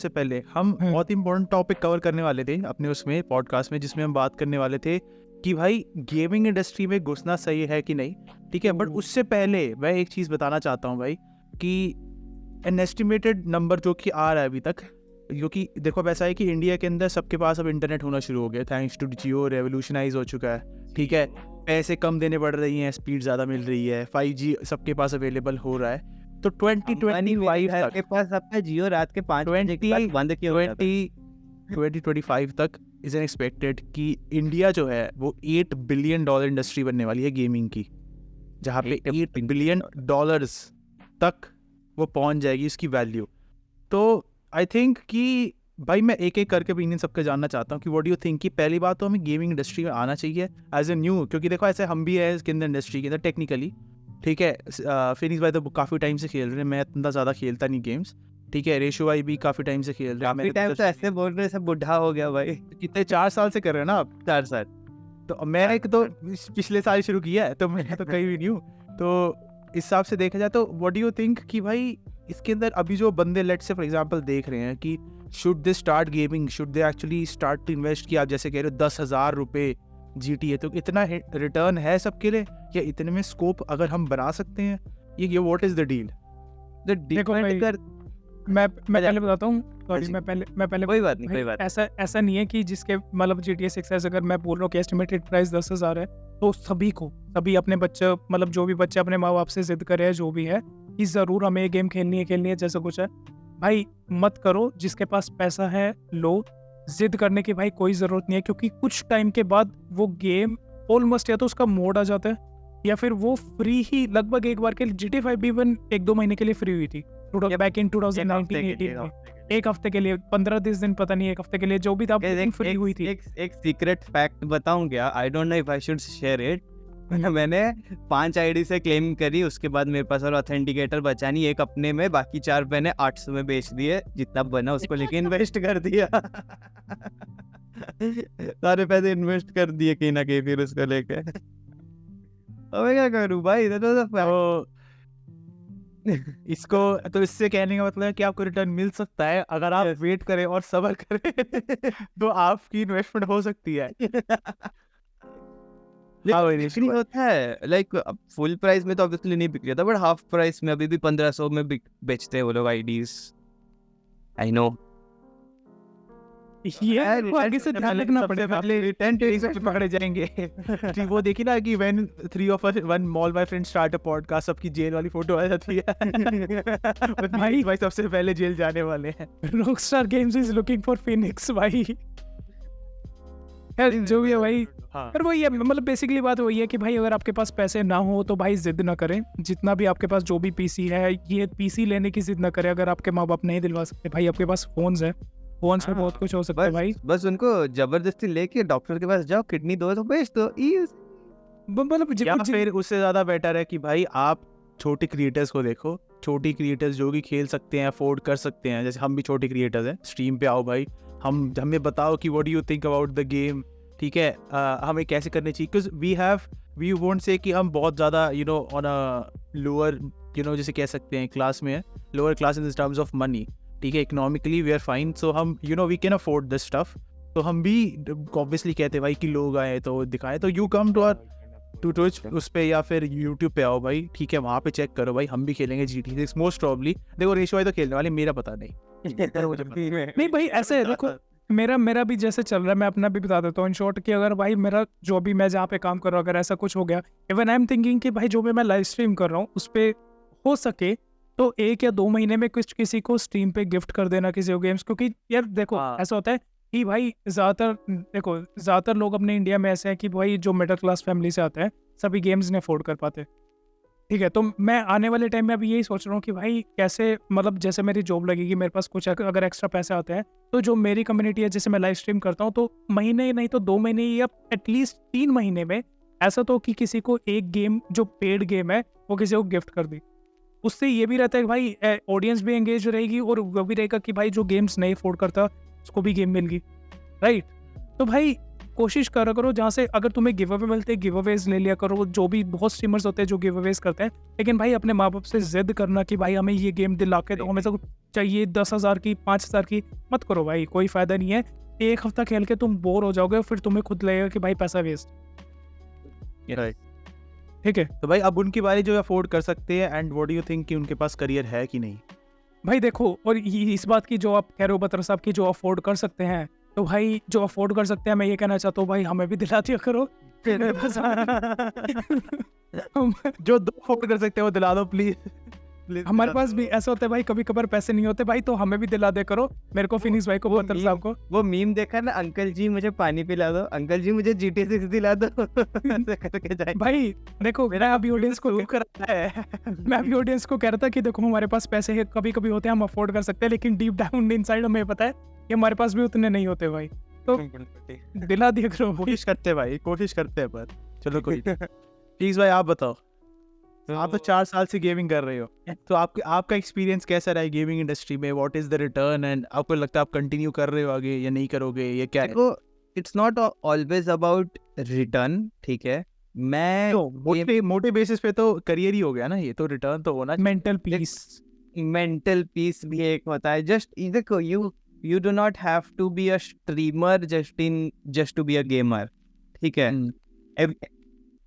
पहले हम बहुत इंपॉर्टेंट टॉपिक कवर करने वाले थे अपने उसमें पॉडकास्ट में, जिसमें हम बात करने वाले थे कि भाई गेमिंग इंडस्ट्री में घुसना सही है कि नहीं, ठीक है। बट उससे पहले मैं एक चीज़ बताना चाहता हूँ भाई कि एन एस्टिमेटेड नंबर जो कि आ रहा है अभी तक, क्योंकि देखो अब ऐसा है कि इंडिया के अंदर सबके पास अब इंटरनेट होना शुरू हो गया, थैंक्स टू जियो रेवोल्यूशनाइज हो चुका है, ठीक है। पैसे कम देने पड़ रही हैं, स्पीड ज़्यादा मिल रही है, 5G सबके पास अवेलेबल हो रहा है। तो 2025 के पास आपका जियो रात के 5 बजे के बाद बंद क्यों होता है? 2025 तक इज एन एक्सपेक्टेड कि इंडिया जो है वो $8 बिलियन इंडस्ट्री बनने वाली है गेमिंग की, जहाँ पे $8 बिलियन तक वो पहुंच जाएगी इसकी वैल्यू। तो आई थिंक कि भाई मैं एक एक करके ओपिनियन सबके जानना चाहता हूँ कि व्हाट डू यू थिंक कि पहली बात तो हमें गेमिंग इंडस्ट्री में आना चाहिए एज ए न्यू, क्योंकि देखो ऐसे हम भी है इसके अंदर इंडस्ट्री के अंदर टेक्निकली, ठीक है। फिनिक्स भाई तो काफ़ी टाइम से खेल रहे हैं, मैं इतना ज़्यादा खेलता नहीं गेम्स, ठीक है। रेशो भाई भी काफ़ी टाइम से खेल रहे हैं, टाइम तो ऐसे बोल रहे सब बुढ़ा हो गया भाई। कितने 4 साल से कर रहे हैं ना आप? 4 साल। तो मैं एक तो पिछले साल शुरू किया है, तो मैं तो कहीं भी नहीं हूँ। तो इस हिसाब से देखा जाए तो व्हाट डू यू थिंक कि भाई इसके अंदर अभी जो बंदे लेट से फॉर एग्जांपल देख रहे हैं कि should they start gaming, should they actually start to invest, कि आप जैसे कह रहे हो 10,000 रुपये GTA, तो इतना रिटर्न है सबके लिए या इतने में स्कोप अगर हम बना सकते हैं, ये व्हाट इज द डील? देखो भाई, मैं पहले बताता हूँ, सॉरी जी। मैं पहले कोई बात नहीं, भाई, कोई बात ऐसा नहीं है कि जिसके मतलब GTA 6 अगर मैं बोल रहा हूँ कि एस्टिमेटेड प्राइस 10,000 है, तो सभी अपने बच्चे, मतलब जो भी बच्चे अपने माँ बाप से जिद करे हैं, जो भी है कि ज़रूर हमें ये गेम खेलनी है, जैसा कुछ है, भाई मत करो। जिसके पास पैसा है लो, जिद करने की भाई कोई ज़रूरत नहीं है, क्योंकि कुछ टाइम के बाद वो गेम ऑलमोस्ट या तो उसका मोड आ जाता है या फिर वो फ्री ही, लगभग एक बार के GTA 5 भी 1-2 महीने के लिए फ्री हुई थी बैक इन 2019-18 में, एक हफ्ते के लिए, 15-20 दिन, पता नहीं, एक हफ्ते के लिए जो भी था फ्री हुई थी। एक सीक्रेट फैक्ट बताऊं क्या? I don't know if I should share it. मैंने 5 आईडी से क्लेम करी, उसके बाद मेरे पास और ऑथेंटिकेटर बचा नहीं, एक अपने में, बाकी 4 मैंने 800 में बेच दिए, जितना बना उसको लेके इन्वेस्ट कर दिया। सारे पैसे इन्वेस्ट कर दिए कहीं ना कहीं फिर उसको लेके। अबे क्या करूं भाई, तो इसको तो इससे कहने का मतलब है कि आपको रिटर्न मिल सकता है अगर आप वेट करें और सब्र करें तो आपकी इन्वेस्टमेंट हो सकती है। एक्चुअली होता है, लाइक फुल प्राइस में तो ऑब्वियसली नहीं बिक रहा था, बट हाफ प्राइस में अभी भी 1500 में बेचते हैं वो लोग आईडीज। आई नो ये आपको आगे से ध्यान रखना पड़ेगा। रिटर्न टेक्स पकड़े जाएंगे। जी, वो देखी ना कि when 3 of us, one all my friends start a podcast, सबकी जेल वाली फोटो आ जाती है। भाई सबसे पहले जेल जाने वाले हैं। Rockstar games is looking for Phoenix भाई। यार जो भी है भाई, हाँ, पर वही है, मतलब बेसिकली बात वही है कि भाई अगर आपके पास पैसे ना हो तो भाई जिद ना करें। जितना भी आपके पास जो भी पीसी है, ये पीसी लेने की जिद ना करें। अगर आपके माँ बाप नहीं दिलवा सकते, भाई आपके पास फोन्स है, फोन से बहुत कुछ हो सकता है भाई। बस उनको जबरदस्ती लेके डॉक्टर के पास जाओ, किडनी दो तो बेच दो, मतलब या फिर उससे ज्यादा बेटर है कि भाई आप छोटे क्रिएटर्स को देखो, छोटी क्रिएटर्स जो कि खेल सकते हैं, अफोर्ड कर सकते हैं, जैसे हम भी छोटे क्रिएटर्स हैं, स्ट्रीम पे आओ भाई, हमें बताओ कि what do you think about the game, ठीक है, हमें कैसे करनी चाहिए, बिकॉज वी वोंट से कि हम बहुत ज़्यादा ऑन अ लोअर जैसे कह सकते हैं क्लास में है, lower class in terms of money, ठीक है, economically we are fine, so हम we can afford this stuff, तो हम भी ऑब्वियसली कहते हैं भाई कि लोग आए तो दिखाएं, तो यू कम टू ट्विच उस पे या फिर यूट्यूब पे आओ भाई, ठीक है, वहाँ पे चेक करो भाई, हम भी खेलेंगे GTA 6 मोस्ट प्रॉब्ली। देखो रेशो भाई तो खेलने वाले, मेरा पता नहीं। नहीं भाई, ऐसे है, देखो मेरा भी जैसे चल रहा है, मैं अपना भी बता देता हूँ इन शॉर्ट कि अगर भाई मेरा जो भी मैं जहाँ पे काम कर रहा हूँ, अगर ऐसा कुछ हो गया, इवन आई एम थिंकिंग कि भाई जो भी मैं लाइव स्ट्रीम कर रहा हूँ उस पे हो सके तो 1 या 2 महीने में कुछ किसी को स्ट्रीम पे गिफ्ट कर देना किसी को गेम्स, क्योंकि यार देखो ऐसा होता है कि भाई ज़्यादातर लोग अपने इंडिया में ऐसे हैं कि भाई जो मिडिल क्लास फैमिली से आते हैं सभी गेम्स नहीं अफोर्ड कर पाते, ठीक है। तो मैं आने वाले टाइम में अभी यही सोच रहा हूँ कि भाई कैसे, मतलब जैसे मेरी जॉब लगेगी, मेरे पास कुछ अगर एक्स्ट्रा पैसे आते हैं तो जो मेरी कम्युनिटी है, जैसे मैं लाइव स्ट्रीम करता हूँ, तो महीने नहीं तो 2 महीने या एटलीस्ट 3 महीने में ऐसा तो कि किसी को एक गेम जो पेड गेम है वो किसी को गिफ्ट कर दी। उससे ये भी रहता है कि भाई ऑडियंस भी एंगेज रहेगी और वो भी रहेगा कि भाई जो गेम्स नहीं अफोर्ड करता उसको भी गेम मिल गई, राइट। तो भाई कोशिश करा करो, जहाँ से अगर तुम्हें गिव अवे मिलते हैं गिव अवेज ले लिया करो। जो भी बहुत स्ट्रीमर्स होते हैं जो गिव अवेज करते हैं, लेकिन भाई अपने माँ बाप से जिद करना कि भाई हमें ये गेम दिला के दो, हमें तो चाहिए 10,000 की 5,000 की, मत करो भाई, कोई फायदा नहीं है। 1 हफ्ता खेल के तुम बोर हो जाओगे, फिर तुम्हें खुद लगेगा कि भाई पैसा वेस्ट, ठीक है। तो भाई अब उनकी बारी जो अफोर्ड कर सकते हैं, and what do you think कि उनके पास करियर है कि नहीं? भाई देखो, और इस बात की जो आप कह रहे हो बतर साहब की, जो अफोर्ड कर सकते हैं, तो भाई जो अफोर्ड कर सकते हैं, मैं ये कहना चाहता हूँ भाई हमें भी दिला दिया करो। जो 2 अफोर्ड कर सकते हैं वो दिला दो प्लीज। हमारे पास भी ऐसा होता है भाई, कभी कभार पैसे नहीं होते भाई, तो हमें भी दिला दे करो, मेरे को, फिनिक्स भाई को, बतर साहब को। वो मीम देखा ना, अंकल जी मुझे पानी पिला दो, अंकल जी मुझे GTA 6 दिला दो। ऐसे करके जाए। भाई देखो, मैं अभी ऑडियंस को कह रहा था कि देखो हमारे पास पैसे कभी कभी होते हैं, हम अफोर्ड कर सकते हैं, लेकिन डीप डाउन इनसाइड हमें पता है कि हमारे पास भी उतने नहीं होते भाई, तो दिला दिया करो। कोशिश करते हैं भाई, कोशिश करते हैं, पर चलो कोई। प्लीज भाई आप बताओ, आप तो 4 साल से गेमिंग कर रहे हो, तो आपका एक्सपीरियंस कैसा रहा है गेमिंग इंडस्ट्री में? What is the return, and आपको लगता है आप कंटिन्यू कर रहे हो आगे या नहीं करोगे, ये क्या है? देखो, it's not always about return, ठीक है, मैं तो मोटे बेसिस पे तो करियर ही हो गया ना, ये तो रिटर्न तो होना मेंटल पीस। मेंटल पीस भी एक होता है। जस्ट देखो, you do not have to be a streamer just to be a gamer, ठीक है?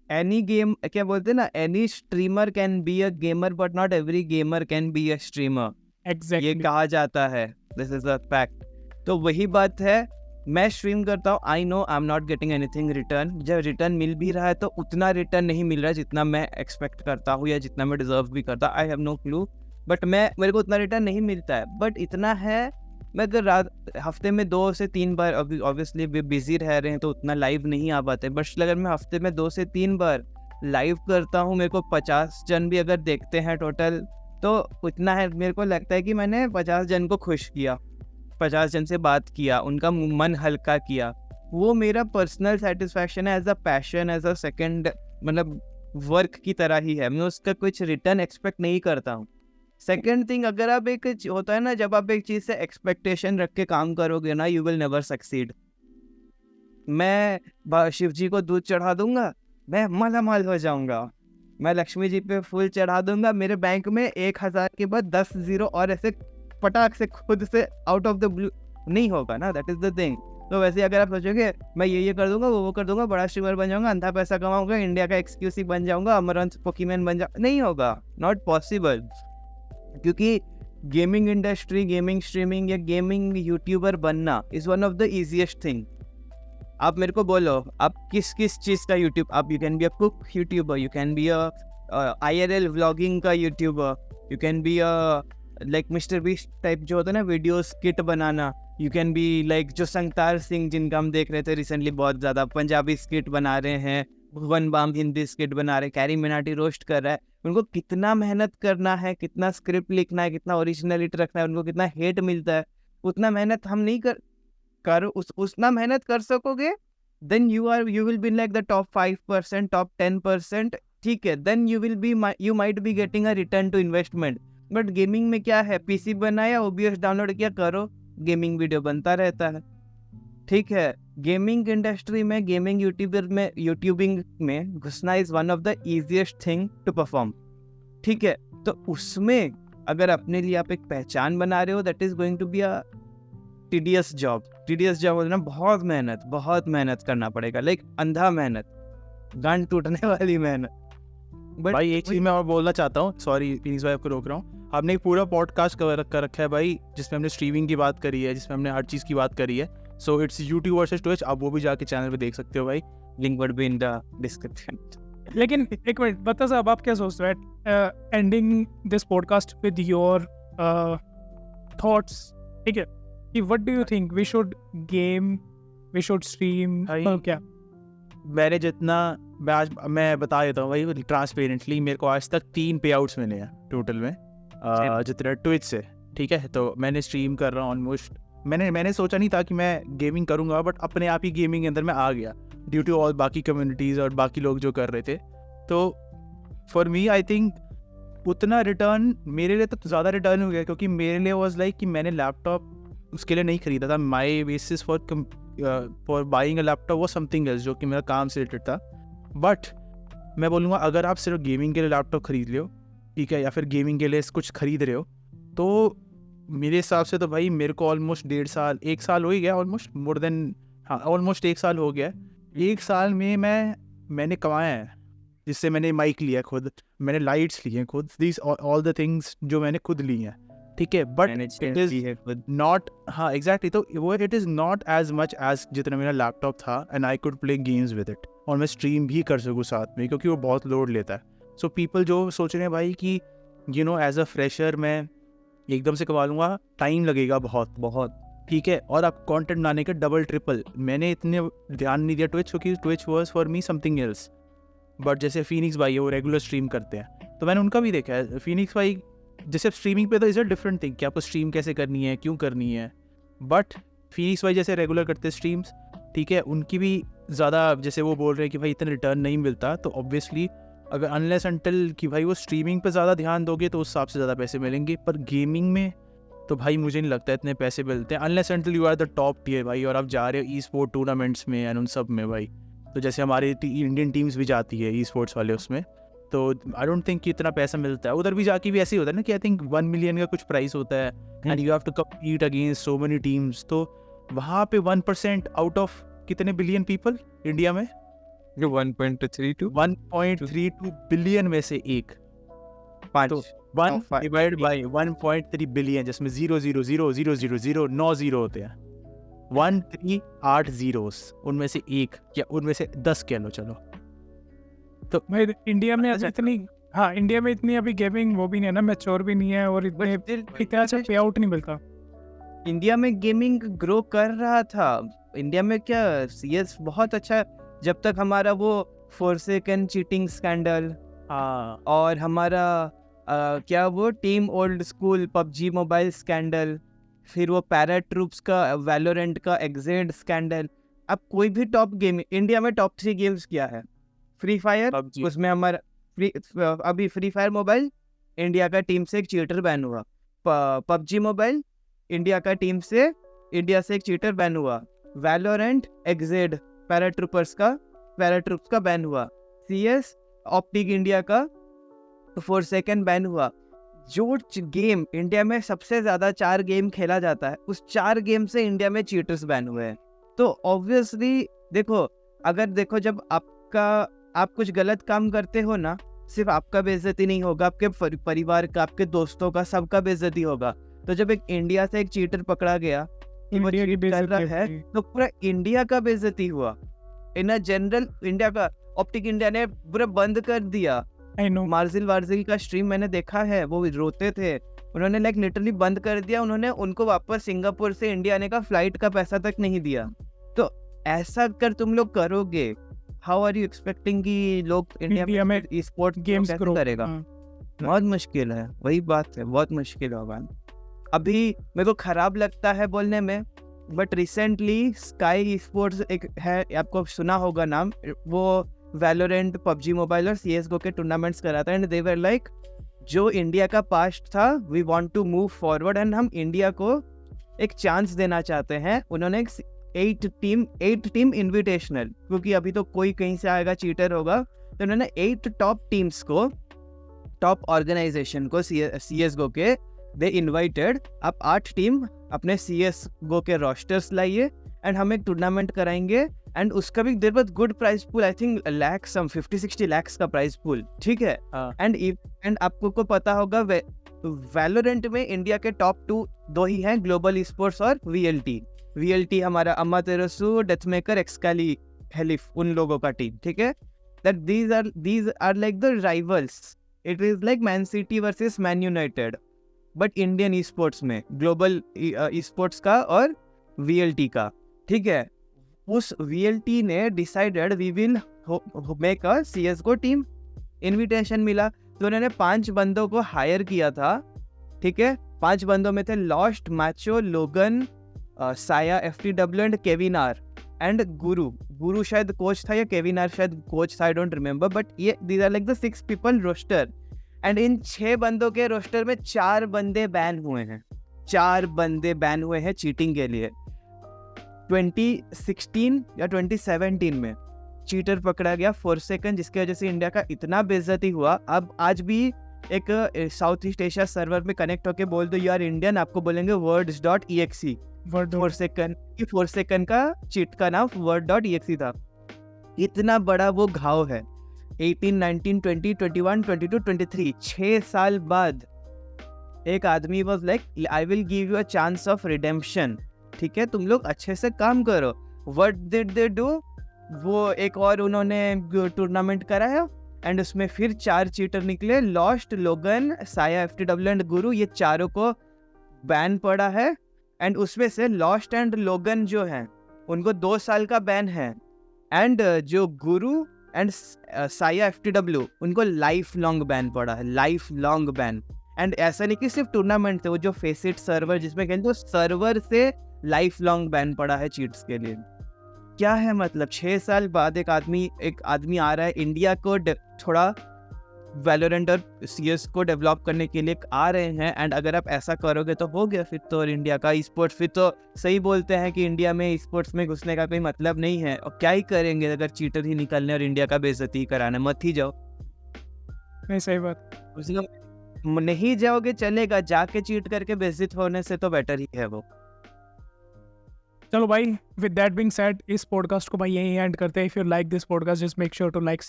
एनी गेम, क्या बोलते हैं ना, any streamer can be a gamer but not every gamer can be a streamer, ये एग्जैक्टली। कहा जाता है। This is a fact. तो वही बात है, मैं स्ट्रीम करता हूँ, I know I am not getting anything return. जब रिटर्न मिल भी रहा है तो उतना रिटर्न नहीं मिल रहा है जितना मैं एक्सपेक्ट करता हूँ या जितना मैं डिजर्व भी करता। I have no clue, but मेरे को उतना रिटर्न नहीं मिलता है। बट इतना है, मैं अगर हफ्ते में 2 से 3 बार, ऑब्वियसली बिजी रह रहे हैं तो उतना लाइव नहीं आ पाते, बट अगर मैं हफ्ते में 2 से 3 बार लाइव करता हूँ, मेरे को 50 जन भी अगर देखते हैं टोटल, तो उतना है, मेरे को लगता है कि मैंने 50 जन को खुश किया, 50 जन से बात किया, उनका मन हल्का किया। वो मेरा पर्सनल सेटिस्फैक्शन है, as a passion, as a second, मतलब वर्क की तरह ही है। मैं उसका कुछ रिटर्न एक्सपेक्ट नहीं करता हूँ। सेकंड थिंग, अगर आप होता है ना, जब आप एक चीज़ से एक्सपेक्टेशन रख के काम करोगे ना, यू विल नेवर सक्सीड। मैं शिव जी को दूध चढ़ा दूंगा, मैं मालामाल हो जाऊंगा। मैं लक्ष्मी जी पे फूल चढ़ा दूंगा, मेरे बैंक में 1000 के बाद 10 जीरो और ऐसे पटाख से खुद से आउट ऑफ द ब्लू नहीं होगा ना, दैट इज द थिंग। तो वैसे अगर आप सोचोगे मैं ये कर दूंगा, वो कर दूंगा, बड़ा स्ट्रीमर बन जाऊंगा, अंधा पैसा कमाऊंगा, इंडिया का एक्सक्लूसिव बन जाऊंगा, अमरंथ पोकीमैन बन जाऊंगा, नहीं होगा, नॉट पॉसिबल। क्योंकि गेमिंग इंडस्ट्री, गेमिंग स्ट्रीमिंग या गेमिंग यूट्यूबर बनना is one of the easiest thing. आप मेरे को बोलो, आप किस चीज़ का यूट्यूब, आप you can be a cook YouTuber, you can be a IRL vlogging का YouTuber, you can be a like Mister Beast type जो होता है ना, वीडियो स्किट बनाना, यू कैन बी लाइक जो संगतार सिंह जिनका हम देख रहे थे रिसेंटली, बहुत ज़्यादा पंजाबी स्किट बना रहे हैं, भुवन बाम हिंदी स्किट बना रहे हैं, कैरी मिनाटी रोस्ट कर रहा है। उनको कितना मेहनत करना है, कितना स्क्रिप्ट लिखना है, कितना ओरिजिनलिटी रखना है, उनको कितना हेट मिलता है, उतना मेहनत हम नहीं उतना मेहनत कर सकोगे, then you will be like the top 5%, top 10%, ठीक है? Then you might be getting a return to investment. But gaming में क्या है, पीसी बनाया, OBS डाउनलोड किया, करो, गेमिंग वीडियो बनता रहता है, ठीक है? गेमिंग इंडस्ट्री में, गेमिंग यूट्यूबिंग में घुसना is one of the easiest thing to perform, ठीक है? तो उसमें अगर अपने लिए आप एक पहचान बना रहे हो, that is going to be a tedious job होना, बहुत मेहनत करना पड़ेगा, लाइक अंधा मेहनत, गांड टूटने वाली मेहनत। बट भाई एक चीज मैं और बोलना चाहता हूँ, सॉरी प्लीज भाई आपको रोक रहा हूँ। आपने एक पूरा पॉडकास्ट कर रखा है भाई, जिसमें हमने स्ट्रीमिंग की बात करी है, जिसमें हमने हर चीज़ की बात करी है। So it's YouTube versus Twitch, आप वो भी जाके चैनल पे देख सकते हो भाई, link would be in the description. लेकिन एक मिनट बता साहब, आप क्या सोचते हो ending this podcast with your thoughts, ठीक है, कि what do you think we should game, we should stream, क्या? मैंने जितना मैं बता देता हूँ भाई ट्रांसपेरेंटली, मेरे को आज तक 3 पे आउट्स मिले हैं टोटल में, जितने ट्विच से, ठीक है? तो मैंने स्ट्रीम कर रहा हूँ ऑलमोस्ट, मैंने सोचा नहीं था कि मैं गेमिंग करूँगा, बट अपने आप ही गेमिंग के अंदर मैं आ गया ड्यू टू ऑल बाकी कम्युनिटीज़ और बाकी लोग जो कर रहे थे। तो फॉर मी आई थिंक उतना रिटर्न मेरे लिए तो ज़्यादा रिटर्न हो गया, क्योंकि मेरे लिए वॉज लाइक कि मैंने लैपटॉप उसके लिए नहीं खरीदा था, my basis for buying a laptop वो समथिंग एल्स, जो कि मेरा काम से रिलेटेड था। बट मैं बोलूँगा अगर आप सिर्फ गेमिंग के लिए लैपटॉप खरीद लो, ठीक है, या फिर गेमिंग के लिए कुछ खरीद रहे हो, तो मेरे हिसाब से तो भाई मेरे को ऑलमोस्ट 1 साल हो ही गया, ऑलमोस्ट मोर देन, हाँ ऑलमोस्ट 1 साल हो गया। 1 साल में मैंने कमाया है, जिससे मैंने माइक लिया खुद, मैंने लाइट्स लिए खुद, दिस ऑल द थिंग्स जो मैंने खुद ली हैं, ठीक है? बट इट इज नॉट, हाँ एग्जैक्टली, तो वो it is not as much as जितना मेरा लैपटॉप था, and I could play games with it, और मैं स्ट्रीम भी कर सकूँ साथ में, क्योंकि वो बहुत लोड लेता है। सो पीपल जो सोच रहे हैं भाई कि you know as a fresher मैं एकदम से कमा लूँगा, टाइम लगेगा बहुत, ठीक है? और आप कंटेंट बनाने के डबल ट्रिपल, मैंने इतने ध्यान नहीं दिया ट्विच, क्योंकि Twitch was for me something else. But जैसे फीनिक्स भाई है, वो रेगुलर स्ट्रीम करते हैं, तो मैंने उनका भी देखा है। फीनिक्स भाई जैसे स्ट्रीमिंग पे तो इज़ अ डिफरेंट थिंग कि आपको स्ट्रीम कैसे करनी है, क्यों करनी है, बट फीनिक्स भाई जैसे रेगुलर करते हैं स्ट्रीम्स, ठीक है, उनकी भी ज़्यादा, जैसे वो बोल रहे हैं कि भाई इतना रिटर्न नहीं मिलता, तो ऑब्वियसली अगर अनलेस अनटिल कि भाई वो स्ट्रीमिंग पे ज़्यादा ध्यान दोगे तो उस हिसाब से ज़्यादा पैसे मिलेंगे। पर गेमिंग में तो भाई मुझे नहीं लगता इतने पैसे मिलते हैं, unless until you are the top tier भाई, और आप जा रहे हो ई स्पोर्ट टूर्नामेंट्स में एंड उन सब में भाई, तो जैसे हमारी इंडियन टीम्स भी जाती है ई स्पोर्ट्स वाले उसमें, तो आई डोंट थिंक कि इतना पैसा मिलता है। उधर भी जाके भी ऐसे ही होता है ना कि आई थिंक 1 मिलियन का कुछ प्राइस होता है and you have to compete against so many teams. तो वहाँ पे 1% आउट ऑफ कितने बिलियन पीपल इंडिया में? 1.32 1.32 बिलियन में से एक, तो 1 डिवाइड बाय 1.3 बिलियन, जिसमें 0 9 जीरो होते हैं, 138 zeros, उनमें से एक या उनमें से 10 कह लो चलो। तो भाई इंडिया में अभी इतनी, हाँ इंडिया में इतनी अभी गेमिंग वो भी नहीं है ना, मैच्योर भी नहीं है, और इतने इतना अच्छा पे आउट नहीं मिलता। इंडिया में गेमिंग ग्रो कर रहा था। इंडिया में क्या CS बहुत अच्छा, जब तक हमारा वो फोरसेकन चीटिंग स्कैंडल और हमारा क्या वो team old school PUBG mobile scandal, फिर वो पैरा ट्रूप्स का वैलोरेंट का एग्जेड स्कैंडल। अब कोई भी टॉप गेम इंडिया में टॉप 3 गेम्स क्या है? फ्री फायर, उसमें हमारा अभी फ्री फायर मोबाइल इंडिया का टीम से एक चीटर बैन हुआ। PUBG मोबाइल इंडिया से एक चीटर बैन हुआ। वैलोरेंट एग्जेड पैराट्रूप्स का बैन हुआ। CS ऑप्टिक इंडिया का फोरसेकन बैन हुआ। जो गेम इंडिया में सबसे ज्यादा 4 गेम खेला जाता है, उस 4 गेम से इंडिया में चीटर्स बैन हुए हैं। तो ऑब्वियसली देखो, अगर देखो जब आप कुछ गलत काम करते हो ना, सिर्फ आपका बेइज्जती नहीं होगा, आपके परिवार का, आपके दोस्तों का, सबका बेइज्जती होगा। तो जब एक इंडिया से एक चीटर पकड़ा गया कि वो चीट कर रहा है, तो पूरा इंडिया का बेइज्जती हुआ। इन जनरल इंडिया का ऑप्टिक इंडिया ने पूरा बंद कर दिया। मार्जिल का स्ट्रीम मैंने देखा है, वो रोते थे, उन्होंने लाइक लिटरली बंद कर दिया। उन्होंने उनको वापस सिंगापुर से इंडिया आने का फ्लाइट का पैसा तक नहीं दिया। तो ऐसा कर तुम लोग करोगे, हाउ आर यू एक्सपेक्टिंग कि लोग इंडिया में स्पोर्ट्स गेम्स करेगा? बहुत मुश्किल है, वही बात है, बहुत मुश्किल होगा। अभी मेरे को खराब लगता है बोलने में, बट रिसेंटली स्काई स्पोर्ट्स एक है, आपको सुना होगा नाम, वो वैलोरेंट PUBG मोबाइल और CSGO के टूर्नामेंट्स कराता है। एंड दे वर लाइक, जो इंडिया का पास्ट था, we want to move forward and हम इंडिया को एक चांस देना चाहते हैं। उन्होंने एक 8 टीम इन्विटेशनल, क्योंकि अभी तो कोई कहीं से आएगा चीटर होगा, तो उन्होंने 8 टॉप टीम्स को, टॉप ऑर्गेनाइजेशन को CSGO के दे इन्वाइटेड, आप 8 टीम अपने CSGO के रोस्टर्स लाइए एंड हम एक टूर्नामेंट कराएंगे। एंड उसका भी there was good price pool, I think lakhs, 50-60 lakhs का प्राइस पूल, ठीक है। एंड आपको को पता होगा वैलोरेंट में इंडिया के टॉप 2 ही हैं, ग्लोबल स्पोर्ट्स और VLT हमारा अमातेरसु, डेथमेकर, एक्सकाली, हेलिफ, उन लोगों का टीम, ठीक है। That these are like the rivals, it is like Man City versus Man United, but Indian sports में ग्लोबल स्पोर्ट्स का और VLT का, ठीक है। उस VLT ने decided we will make a CSGO team. Invitation मिला तो उन्होंने 5 बंदों को हायर किया था, ठीक है। 5 बंदों में थे lost, Macho, Logan, Saya FTW and Kevin R and Guru शायद कोच था या केविन आर शायद कोच था, आई डोंट रिमेम्बर, बट ये these are like the 6 people roster. And in 6 बंदों के रोस्टर में 4 बंदे बैन हुए हैं, 4 बंदे बैन हुए हैं चीटिंग के लिए। 2016 या 2017 में चीटर पकड़ा गया फोरसेकन, जिसकी वजह से इंडिया का इतना बेइज्जती हुआ। अब आज भी एक साउथ ईस्ट एशिया सर्वर में कनेक्ट होके बोल दो यू आर इंडियन, आपको बोलेंगे words.exe। फोरसेकन का चीट का नाम word.exe था। इतना बड़ा वो घाव है। 18, 19, 20, 21, 22, 23 6 साल बाद एक आदमी was like I will give you a chance of redemption, ठीक है, तुम लोग अच्छे से काम करो। What did they do? वो एक और उन्होंने टूर्नामेंट कराया एंड उसमें फिर 4 चीटर निकले, लॉस्ट, लोगन, साया FTW एंड गुरु, ये चारों को बैन पड़ा है। एंड उसमें से लॉस्ट एंड लोगन जो हैं उनको 2 साल का बैन है, एंड जो गुरु एंड साया FTW उनको लाइफ लॉन्ग बैन पड़ा है, लाइफ लॉन्ग बैन। एंड ऐसा नहीं कि सिर्फ टूर्नामेंट थे, वो जो फेसिट सर्वर जिसमें खेलते हैं, सर्वर से लाइफ लॉन्ग बैन पड़ा है चीट्स के लिए। क्या है मतलब, 6 साल बाद एक आदमी आ रहा है इंडिया को थोड़ा वैलोरेंट और CS को डेवलप करने के लिए आ रहे हैं, एंड अगर आप ऐसा करोगे तो हो गया फिर तो इंडिया का ई स्पोर्ट्स। फिर तो सही बोलते हैं कि इंडिया में ई स्पोर्ट्स में घुसने का कोई मतलब नहीं है, और क्या ही करेंगे अगर चीटर ही निकलने और इंडिया का बेइज्जती कराना, मत ही जाओ। नहीं सही बात। उसका नहीं जाओगे चलेगा, जाके चीट करके बेइज्जत होने से तो बेटर ही है वो। चलो भाई, विद दैट बीइंग सेड इस पॉडकास्ट को भाई यहीं एंड करते हैं। If you like this podcast just make sure to like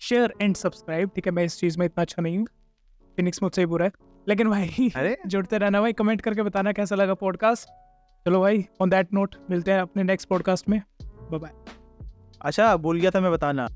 share and subscribe. ठीक है, मैं इस चीज़ में इतना अच्छा नहीं हूँ, फिनिक्स मुझसे ही बुरा है, लेकिन भाई अरे जुड़ते रहना भाई, कमेंट करके बताना कैसा लगा पॉडकास्ट। चलो भाई, ऑन दैट नोट मिलते हैं अपने नेक्स्ट पॉडकास्ट में। Bye bye. अच्छा, भूल गया था मैं बताना,